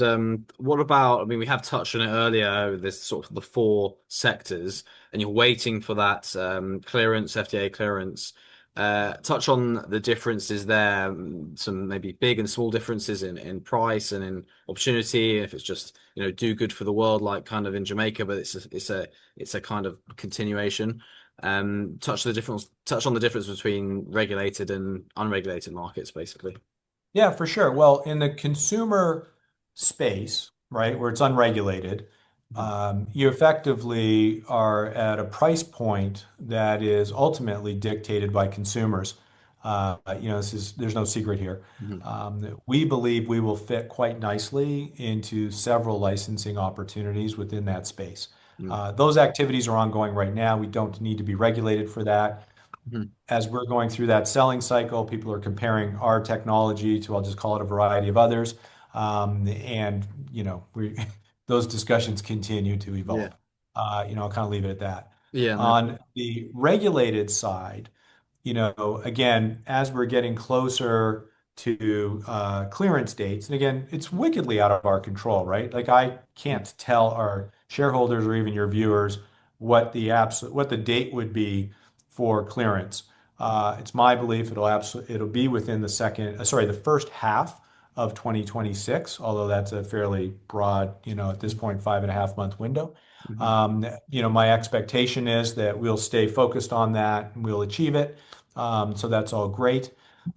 what about, I mean, we have touched on it earlier, this sort of the four sectors, and you're waiting for that clearance, FDA clearance. Touch on the differences there, some maybe big and small differences in price and in opportunity. If it's just, do good for the world, like kind of in Jamaica, but it's a kind of continuation. Touch on the difference between regulated and unregulated markets, basically. Yeah, for sure. Well, in the consumer space, right, where it's unregulated, Mhm. you effectively are at a price point that is ultimately dictated by consumers. There's no secret here. Mhm. We believe we will fit quite nicely into several licensing opportunities within that space. Mhm. Those activities are ongoing right now. We don't need to be regulated for that. Mhm. As we're going through that selling cycle, people are comparing our technology to, I'll just call it a variety of others. And, those discussions continue to Yeah. evolve. I'll kind of leave it at that. Yeah, no On problem. the regulated side, again, as we're getting closer to clearance dates, and again, it's wickedly out of our control, right? Like I Mhm. can't tell our shareholders or even your viewers what the date would be for clearance. It's my belief it'll be within the first half of 2026, although that's a fairly broad, at this Mhm. point, 5.5 month window. Mhm. My expectation is that we'll stay focused on that and we'll achieve it. So that's all great.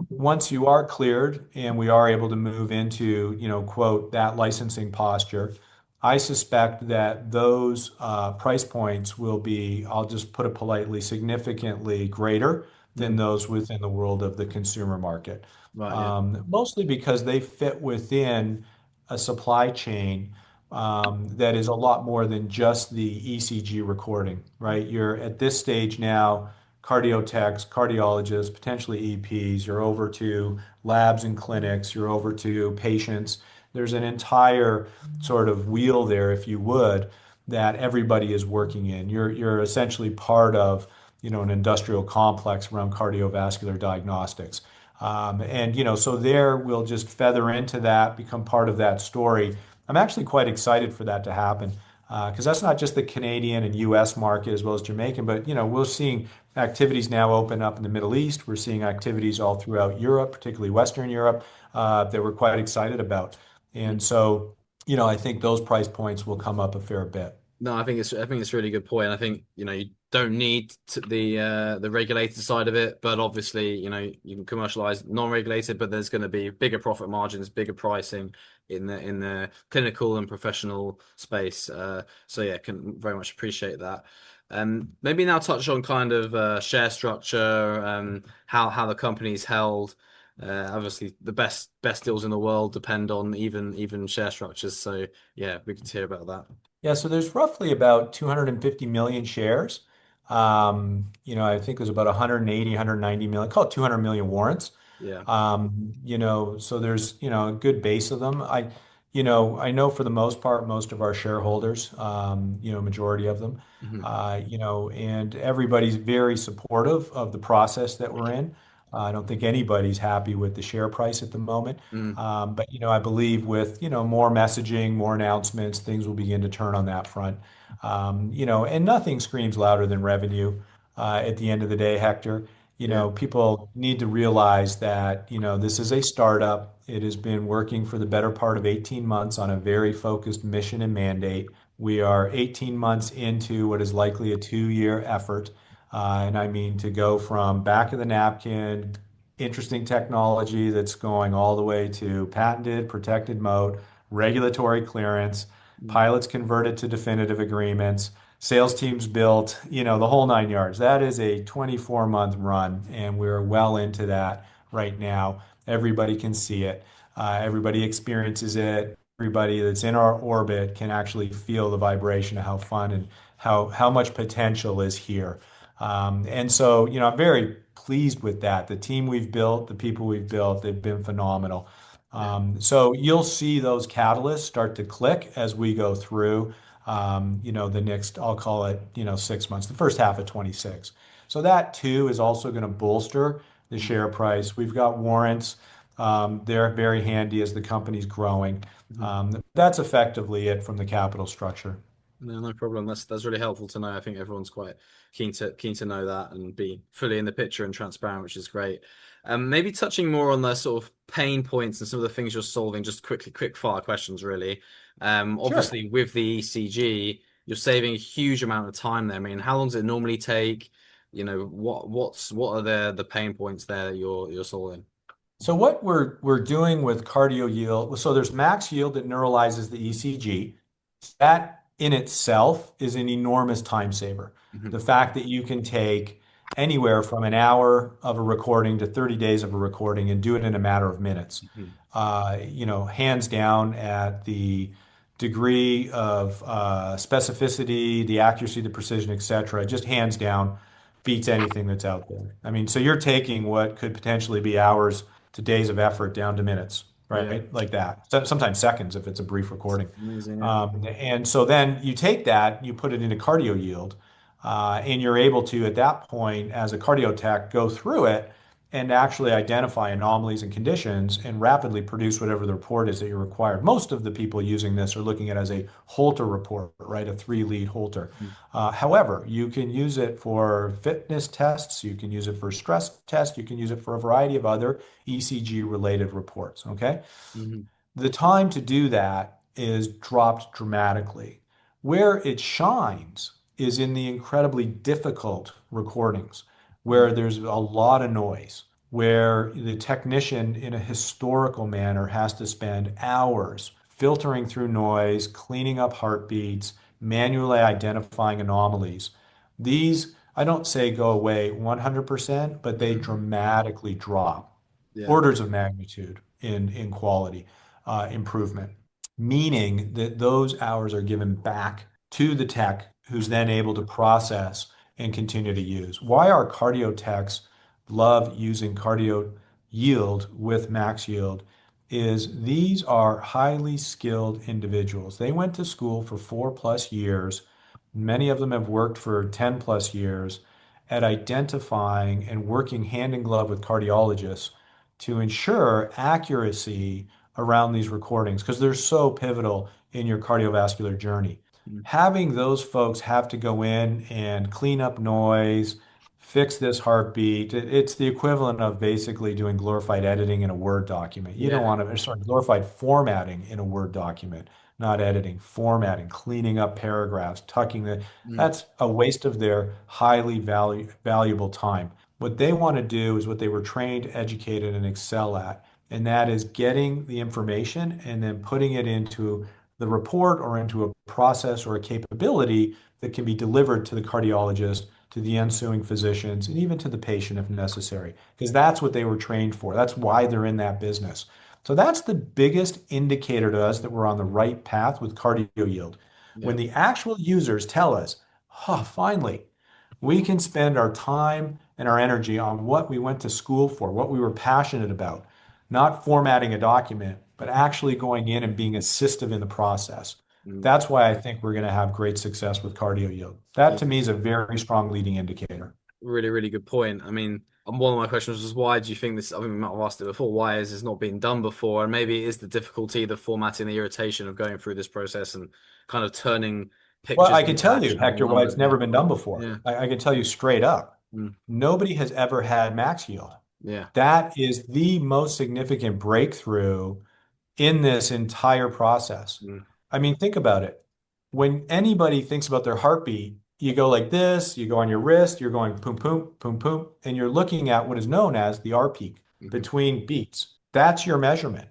Once you are cleared and we are able to move into, quote, that licensing posture, I suspect that those price points will be, I'll just put it politely, significantly greater than Mhm. those within the world of the consumer market. Right, yeah. Mostly because they fit within a supply chain that is a lot more than just the ECG recording, right? You're at this stage now cardiotechs, cardiologists, potentially EPs. You're over to labs and clinics. You're over to patients. There's an entire sort of wheel there, if you would, that everybody is working in. You're essentially part of, an industrial complex around cardiovascular diagnostics. So there we'll just feather into that, become part of that story. I'm actually quite excited for that to happen because that's not just the Canadian and U.S. market as well as Jamaican, but we're seeing activities now open up in the Middle East. We're seeing activities all throughout Europe, particularly Western Europe, that we're quite excited about. And so, I think those price points will come up a fair bit. No, I think it's a really good point. I think you don't need the regulated side of it, but obviously you can commercialize non-regulated, but there's going to be bigger profit margins, bigger pricing in the clinical and professional space. So yeah, can very much appreciate that. Maybe now touch on kind of share structure, how the company's held. Obviously, the best deals in the world depend on even share structures. So yeah, we could hear about that. Yeah, so there's roughly about 250 million shares. I think there's about 180, 190 million, call it 200 million warrants. Yeah. So there's, a good base of them. I know for the most part, most of our shareholders, majority of them, Hmm. and everybody's very supportive of the process that we're in. I don't think anybody's happy with the share price at the moment. Mm. But I believe with more messaging, more announcements, things will begin to turn on that front. And nothing screams louder than revenue. At the end of the day, Hector, Yeah. people need to realize that this is a startup. It has been working for the better part of 18 months on a very focused mission and mandate. We are 18 months into what is likely a 2-year effort. And I mean to go from back of the napkin, interesting technology that's going all the way to patented, protected moat, regulatory clearance, Mm. pilots converted to definitive agreements, Sales teams built, the whole nine yards. That is a 24-month run, and we're well into that right now. Everybody can see it. Everybody experiences it. Everybody that's in our orbit can actually feel the vibration of how fun and how much potential is here. And so, I'm very pleased with that. The team we've built, the people we've built, they've been phenomenal. Yeah. So you'll see those catalysts start to click as we go through, the next, I'll call it, 6 months, the first half of 26. So that too is also going to bolster the share price. We've got warrants. They're very handy as the company's growing. Mhm. That's effectively it from the capital structure. No, no problem. That's really helpful to know. I think everyone's quite keen to know that and be fully in the picture and transparent, which is great. Maybe touching more on the sort of pain points and some of the things you're solving, just quick fire questions, really. Sure. Obviously with the ECG, you're saving a huge amount of time there. I mean, how long does it normally take? What are the pain points there that you're solving? So what we're doing with cardio yield, so there's max yield that neuralizes the ECG. That in itself is an enormous time saver. Hmm. The fact that you can take anywhere from an hour of a recording to 30 days of a recording and do it in a matter of minutes. Hmm. Hands down at the degree of specificity, the accuracy, the precision, et cetera, just hands down beats anything that's out there. I mean, so you're taking what could potentially be hours to days of effort down to minutes, Yeah, right? Like that. So, sometimes seconds if it's a brief recording. amazing. Yeah. And so then you take that, you put it into cardio yield, and you're able to, at that point, as a cardio tech, go through it and actually identify anomalies and conditions and rapidly produce whatever the report is that you're required. Most of the people using this are looking at it as a Holter report, right? A three-lead Holter. Mhm. However, you can use it for fitness tests, you can use it for stress tests, you can use it for a variety of other ECG related reports. Okay. Mhm. The time to do that is dropped dramatically. Where it shines is in the incredibly difficult recordings Mhm. where there's a lot of noise, where the technician in a historical manner has to spend hours filtering through noise, cleaning up heartbeats, manually identifying anomalies. These, I don't say go away 100%, but they dramatically drop Yeah. orders of magnitude in quality improvement, meaning that those hours are given back to the tech who's Mhm. then able to process and continue to use. Why our cardio techs love using cardio yield with max yield is these are highly skilled individuals. They went to school for 4+ years. Many of them have worked for 10+ years at identifying and working hand in glove with cardiologists to ensure accuracy around these recordings because they're so pivotal in your cardiovascular journey. Mhm. Having those folks have to go in and clean up noise, fix this heartbeat, it's the equivalent of basically doing glorified editing in a Word document. You don't Yeah. want to, sorry, glorified formatting in a Word document, not editing, formatting, cleaning up paragraphs, tucking the, Mhm. that's a waste of their highly valuable time. What they want to do is what they were trained, educated, and excel at, and that is getting the information and then putting it into the report or into a process or a capability that can be delivered to the cardiologist, to the ensuing physicians, and even to the patient if necessary, because that's what they were trained for. That's why they're in that business. So that's the biggest indicator to us that we're on the right path with cardio yield. Yeah. When the actual users tell us, oh, finally, we can spend our time and our energy on what we went to school for, what we were passionate about, not formatting a document, but actually going in and being assistive in the process. Mhm. That's why I think we're going to have great success with cardio yield. That Yeah. to me is a very strong leading indicator. Really good point. I mean, one of my questions was why do you think this? I mean, I've asked it before. Why is this not being done before? And maybe it is the difficulty, the formatting, the irritation of going through this process and kind of turning Well, pictures I can into tell you, actionable Hector, why numbers. it's Yeah. never been done before. Yeah. I can tell you straight up, Mm. nobody has ever had max yield. Yeah. That is the most significant breakthrough in this entire process. Mm. I mean, think about it. When anybody thinks about their heartbeat, you go like this, you go on your wrist, you're going poom, poom, poom, poom, and you're looking at what is known as the R peak Hmm. between beats. That's your measurement.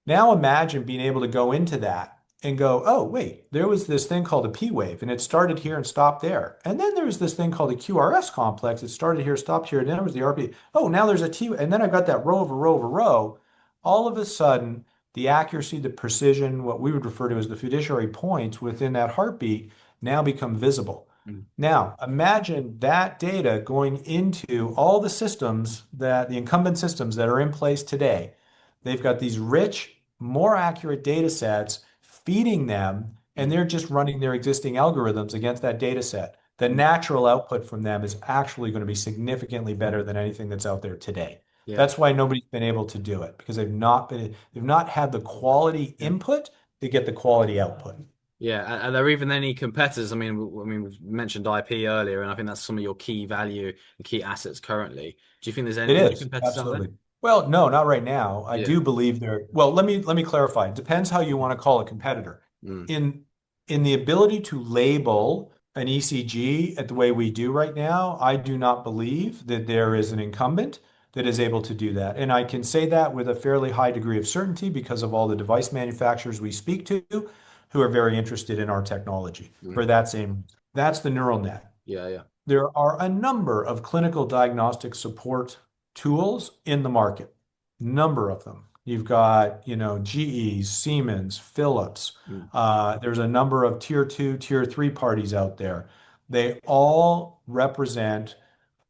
Now imagine being able to go into that and go, oh, wait, there was this thing called a P wave, and it started here and stopped there. And then there was this thing called a QRS complex. It started here, stopped here, and then there was the RP. Oh, now there's a T, and then I've got that row over row over row. All of a sudden, the accuracy, the precision, what we would refer to as the fiduciary points within that heartbeat now become visible. Mm. Now, imagine that data going into all the systems that the incumbent systems that are in place today. They've got these rich, more accurate data sets feeding them, and Mm. they're just running their existing algorithms against that data set. The natural output from them is actually going to be significantly better than anything that's out there today. Yeah. That's why nobody's been able to do it because they've not had the quality Yeah. input to get the quality output. Yeah. Are there even any competitors? I mean, we've mentioned IP earlier, and I think that's some of your key value and key assets currently. Do you think there's It any is, competitors out there? absolutely. Well, no, not right now. I Yeah. do believe there. Well, let me clarify. It depends how you want to call a competitor. Mm. In in the ability to label an ECG at the way we do right now, I do not believe that there is an incumbent that is able to do that. And I can say that with a fairly high degree of certainty because of all the device manufacturers we speak to who are very interested in our technology for Mm. that same. That's the neural net. Yeah. Yeah. There are a number of clinical diagnostic support tools in the market. Number of them. You've got, GE, Siemens, Philips. Mm. There's a number of tier two, tier three parties out there. They all represent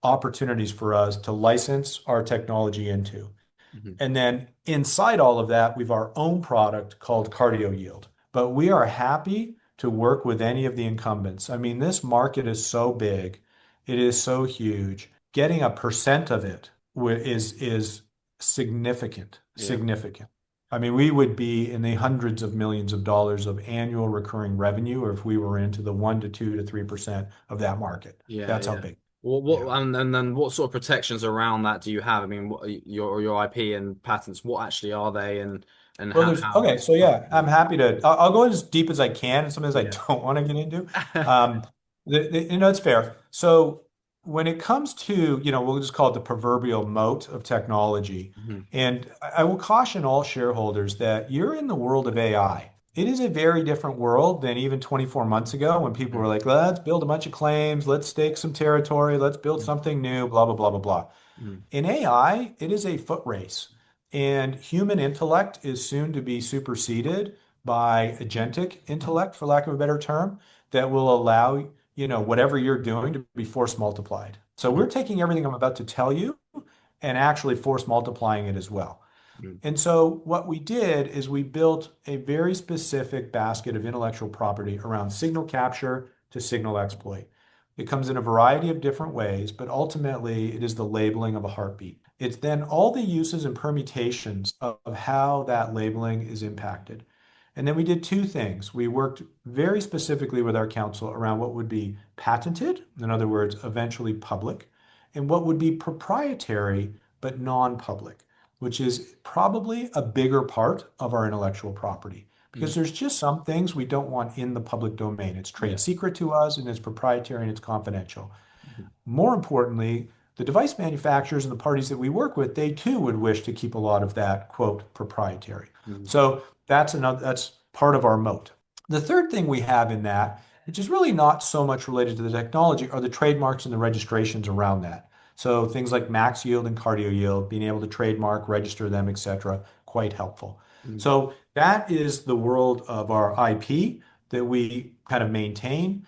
opportunities for us to license our technology into. Mhm. And then inside all of that, we've our own product called Cardio Yield. But we are happy to work with any of the incumbents. I mean, this market is so big, it is so huge. Getting a percent of it is significant, Yeah. significant. I mean, we would be in the hundreds of millions of dollars of annual recurring revenue if we were into the 1 to 2 to 3% of that market. Yeah. That's how Yeah. big. Yeah. And then what sort of protections around that do you have? I mean, your IP and patents, what actually are they and Well, how okay, so yeah, I'm happy to. I'll go as deep as I can, and sometimes I yeah. don't want to get into. Um, it's fair. So when it comes to, we'll just call it the proverbial moat of technology, Mhm. and I will caution all shareholders that you're in the world of AI. It is a very different world than even 24 months ago when people were Mhm. like, let's build a bunch of claims, let's stake some territory, let's build something new, blah, blah, blah, blah, blah. Mhm. In AI, it is a foot race, and human intellect is soon to be superseded by agentic intellect, for lack of a better term, that will allow, whatever you're doing to be force multiplied. So we're Mhm. taking everything I'm about to tell you and actually force multiplying it as well. Mhm. And so what we did is we built a very specific basket of intellectual property around signal capture to signal exploit. It comes in a variety of different ways, but ultimately it is the labeling of a heartbeat. It's then all the uses and permutations of how that labeling is impacted. And then we did two things. We worked very specifically with our counsel around what would be patented, in other words, eventually public, and what would be proprietary but non-public, which is probably a bigger part of our intellectual property because Mhm. there's just some things we don't want in the public domain. It's Yeah. trade secret to us and it's proprietary and it's confidential. Mhm. More importantly, the device manufacturers and the parties that we work with, they too would wish to keep a lot of that, quote, proprietary. Mhm. So that's part of our moat. The third thing we have in that, which is really not so much related to the technology, are the trademarks and the registrations around that. So things like max yield and cardio yield, being able to trademark, register them, etc., quite helpful. Mhm. So that is the world of our IP that we kind of maintain.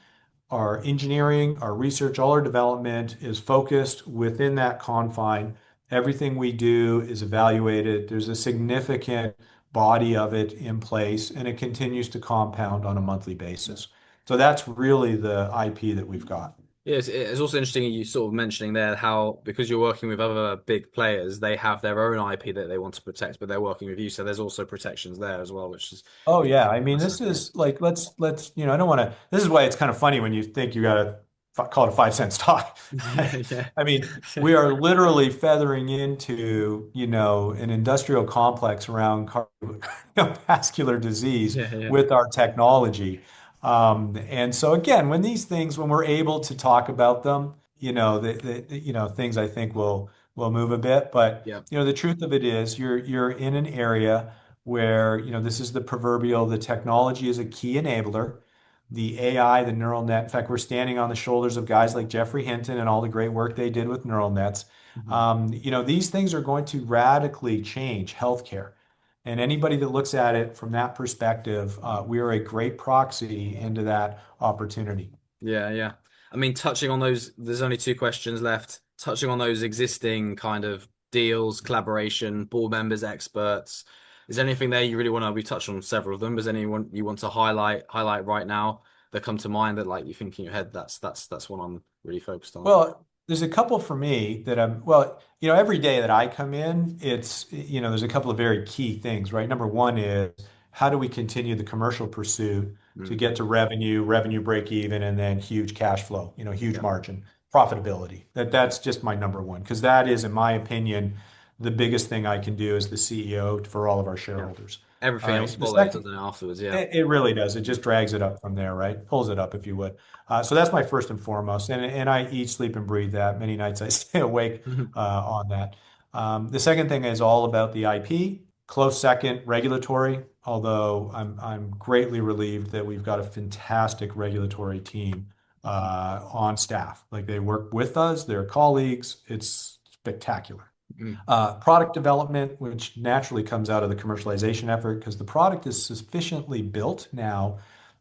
Our engineering, our research, all our development is focused within that confine. Everything we do is evaluated. There's a significant body of it in place, and it continues to compound on a monthly basis. So that's really the IP that we've got. Yes, it's also interesting you sort of mentioning there how because you're working with other big players, they have their own IP that they want to protect, but they're working with you, so there's also protections there as well, which is Oh yeah, I mean this fascinating. is like let's I don't want to. This is why it's kind of funny when you think you got to call it a 5 cent stock. Yeah, yeah, I mean yeah, we are literally feathering into an industrial complex around cardiovascular disease yeah, yeah, with our technology. And so again, when we're able to talk about them, things I think will move a bit. But yeah. the truth of it is you're in an area where, this is the proverbial, the technology is a key enabler. The AI, the neural net, in fact, we're standing on the shoulders of guys like Jeffrey Hinton and all the great work they did with neural nets. Mhm. These things are going to radically change healthcare. And anybody that looks at it from that perspective, we are a great proxy into that opportunity. Yeah, yeah. I mean, touching on those, there's only two questions left. Touching on those existing kind of deals, collaboration, board members, experts. Is there anything there you really want to? We touched on several of them. But is there anyone you want to highlight right now that come to mind that like you think in your head that's what I'm really focused on? Well, there's a couple for me that every day that I come in, there's a couple of very key things, right? Number one is how do we continue the commercial pursuit to Mm, get to revenue break even, and then huge cash flow, huge yeah, margin, profitability. That's just my number one, because that is, in my opinion, the biggest thing I can do as the CEO for all of our yeah. shareholders. All Everything else right. The follows, second doesn't it, afterwards? Yeah. it really does. It just drags it up from there, right? Pulls it up, if you would. So that's my first and foremost. And I eat, sleep, and breathe that. Many nights I stay awake on that. The second thing is all about the IP. Close second, regulatory. Although I'm greatly relieved that we've got a fantastic regulatory team on staff. Like, they work with us, they're colleagues. It's spectacular. Mm, Product development, which naturally comes out of the commercialization effort, because the product is sufficiently built now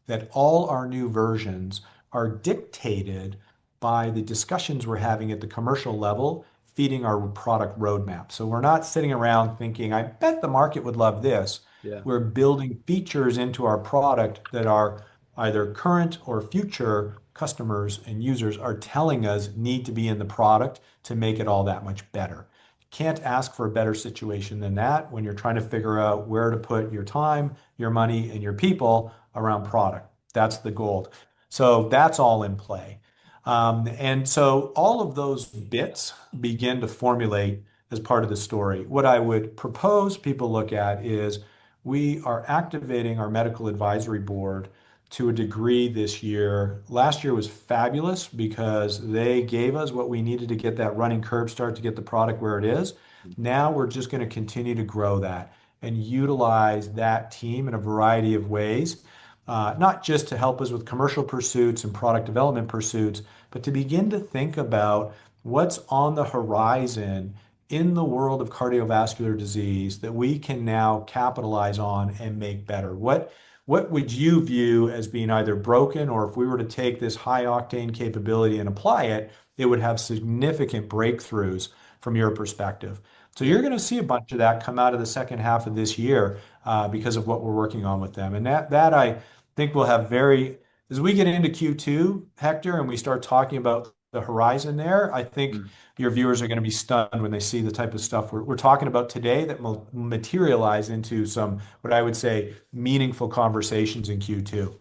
that all our new versions are dictated by the discussions we're having at the commercial level, feeding our product roadmap. So we're not sitting around thinking, I bet the market would love this. yeah. We're building features into our product that are either current or future customers and users are telling us need to be in the product to make it all that much better. Can't ask for a better situation than that when you're trying to figure out where to put your time, your money, and your people around product. That's the gold. So that's all in play. And so all of those bits begin to formulate as part of the story. What I would propose people look at is we are activating our medical advisory board to a degree this year. Last year was fabulous because they gave us what we needed to get that running curve start to get the product where it is. Now we're just going to continue to grow that and utilize that team in a variety of ways, not just to help us with commercial pursuits and product development pursuits, but to begin to think about what's on the horizon in the world of cardiovascular disease that we can now capitalize on and make better. What would you view as being either broken, or if we were to take this high octane capability and apply it, it would have significant breakthroughs from your perspective? So Yeah. you're going to see a bunch of that come out of the second half of this year because of what we're working on with them. And that I think will have as we get into Q2, Hector, and we start talking about the horizon there, I think Mm. your viewers are going to be stunned when they see the type of stuff we're talking about today that will materialize into some, what I would say, meaningful conversations in Q2.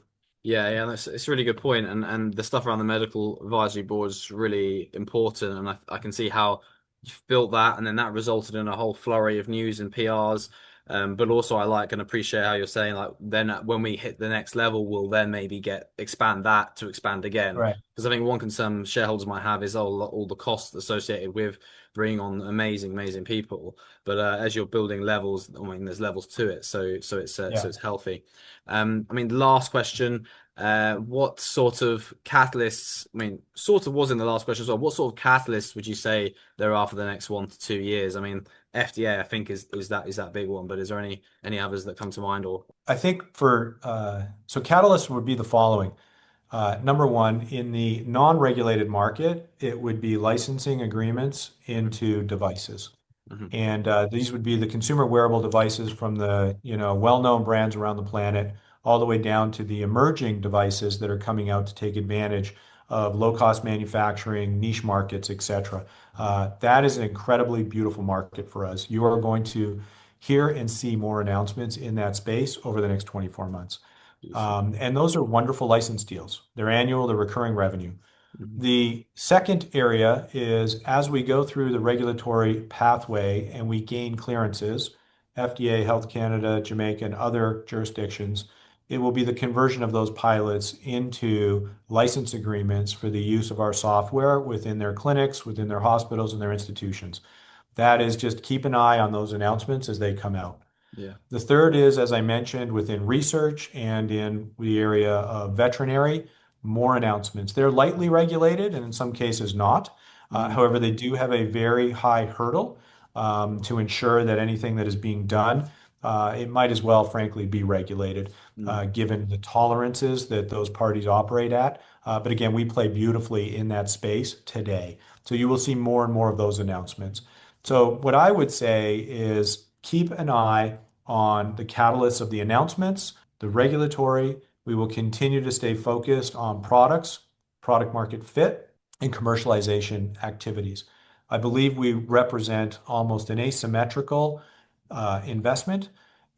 Yeah, yeah, that's it's a really good point, and the stuff around the medical advisory board is really important, and I can see how you've built that, and then that resulted in a whole flurry of news and PRs. But also, I like and appreciate how you're saying like then when we hit the next level, we'll then maybe get expand that to expand again. Right. Because I think one concern shareholders might have is all the costs associated with bringing on amazing people. But as you're building levels, I mean, there's levels to it, so Yeah. it's healthy. I mean, the last question. What sort of catalysts, I mean, sort of was in the last question as well. What sort of catalysts would you say there are for the next 1 to 2 years? I mean, FDA, I think is that big one, but is there any others that come to mind or I think so catalysts would be the following. Number one, in the non-regulated market, it would be licensing agreements into devices. Mhm. And these would be the consumer wearable devices from the, well-known brands around the planet, all the way down to the emerging devices that are coming out to take advantage of low-cost manufacturing, niche markets, etc. That is an incredibly beautiful market for us. You are going to hear and see more announcements in that space over the next 24 months. Beautiful. And those are wonderful license deals. They're annual, they're recurring revenue. Mhm. The second area is as we go through the regulatory pathway and we gain clearances, FDA, Health Canada, Jamaica, and other jurisdictions, it will be the conversion of those pilots into license agreements for the use of our software within their clinics, within their hospitals, and their institutions. That is just keep an eye on those announcements as they come out. Yeah. The third is, as I mentioned, within research and in the area of veterinary, more announcements. They're lightly regulated and in some cases not. Mm, However, they do have a very high hurdle to ensure that anything that is being done, it might as well, frankly, be regulated, mm, given the tolerances that those parties operate at. But again, we play beautifully in that space today. So you will see more and more of those announcements. So what I would say is keep an eye on the catalysts of the announcements, the regulatory. We will continue to stay focused on products, product market fit, and commercialization activities. I believe we represent almost an asymmetrical investment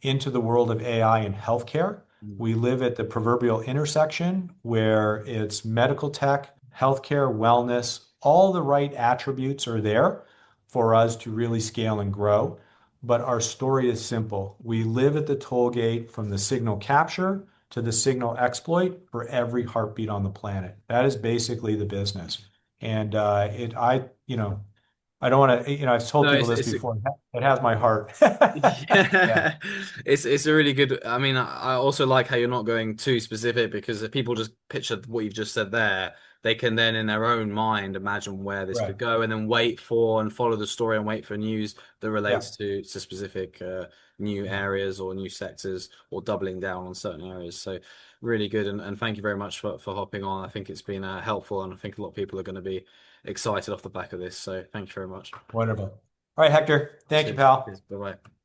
into the world of AI and healthcare. mm. We live at the proverbial intersection where it's medical tech, healthcare, wellness, all the right attributes are there for us to really scale and grow. But our story is simple. We live at the toll gate from the signal capture to the signal exploit for every heartbeat on the planet. That is basically the business. And I don't want to, I've told No, people this it's a before. It has my heart. Yeah, Yeah, it's a really good. I mean, I also like how you're not going too specific because if people just picture what you've just said there, they can then in their own mind imagine where this right. could go and then wait for and follow the story and wait for news that Yeah, relates to specific new yeah. areas or new sectors or doubling down on certain areas. So really good and thank you very much for hopping on. I think it's been helpful and I think a lot of people are going to be excited off the back of this. So thank you very much. Wonderful. All right, Hector. Thank you, Cheers. pal. Cheers. Bye bye.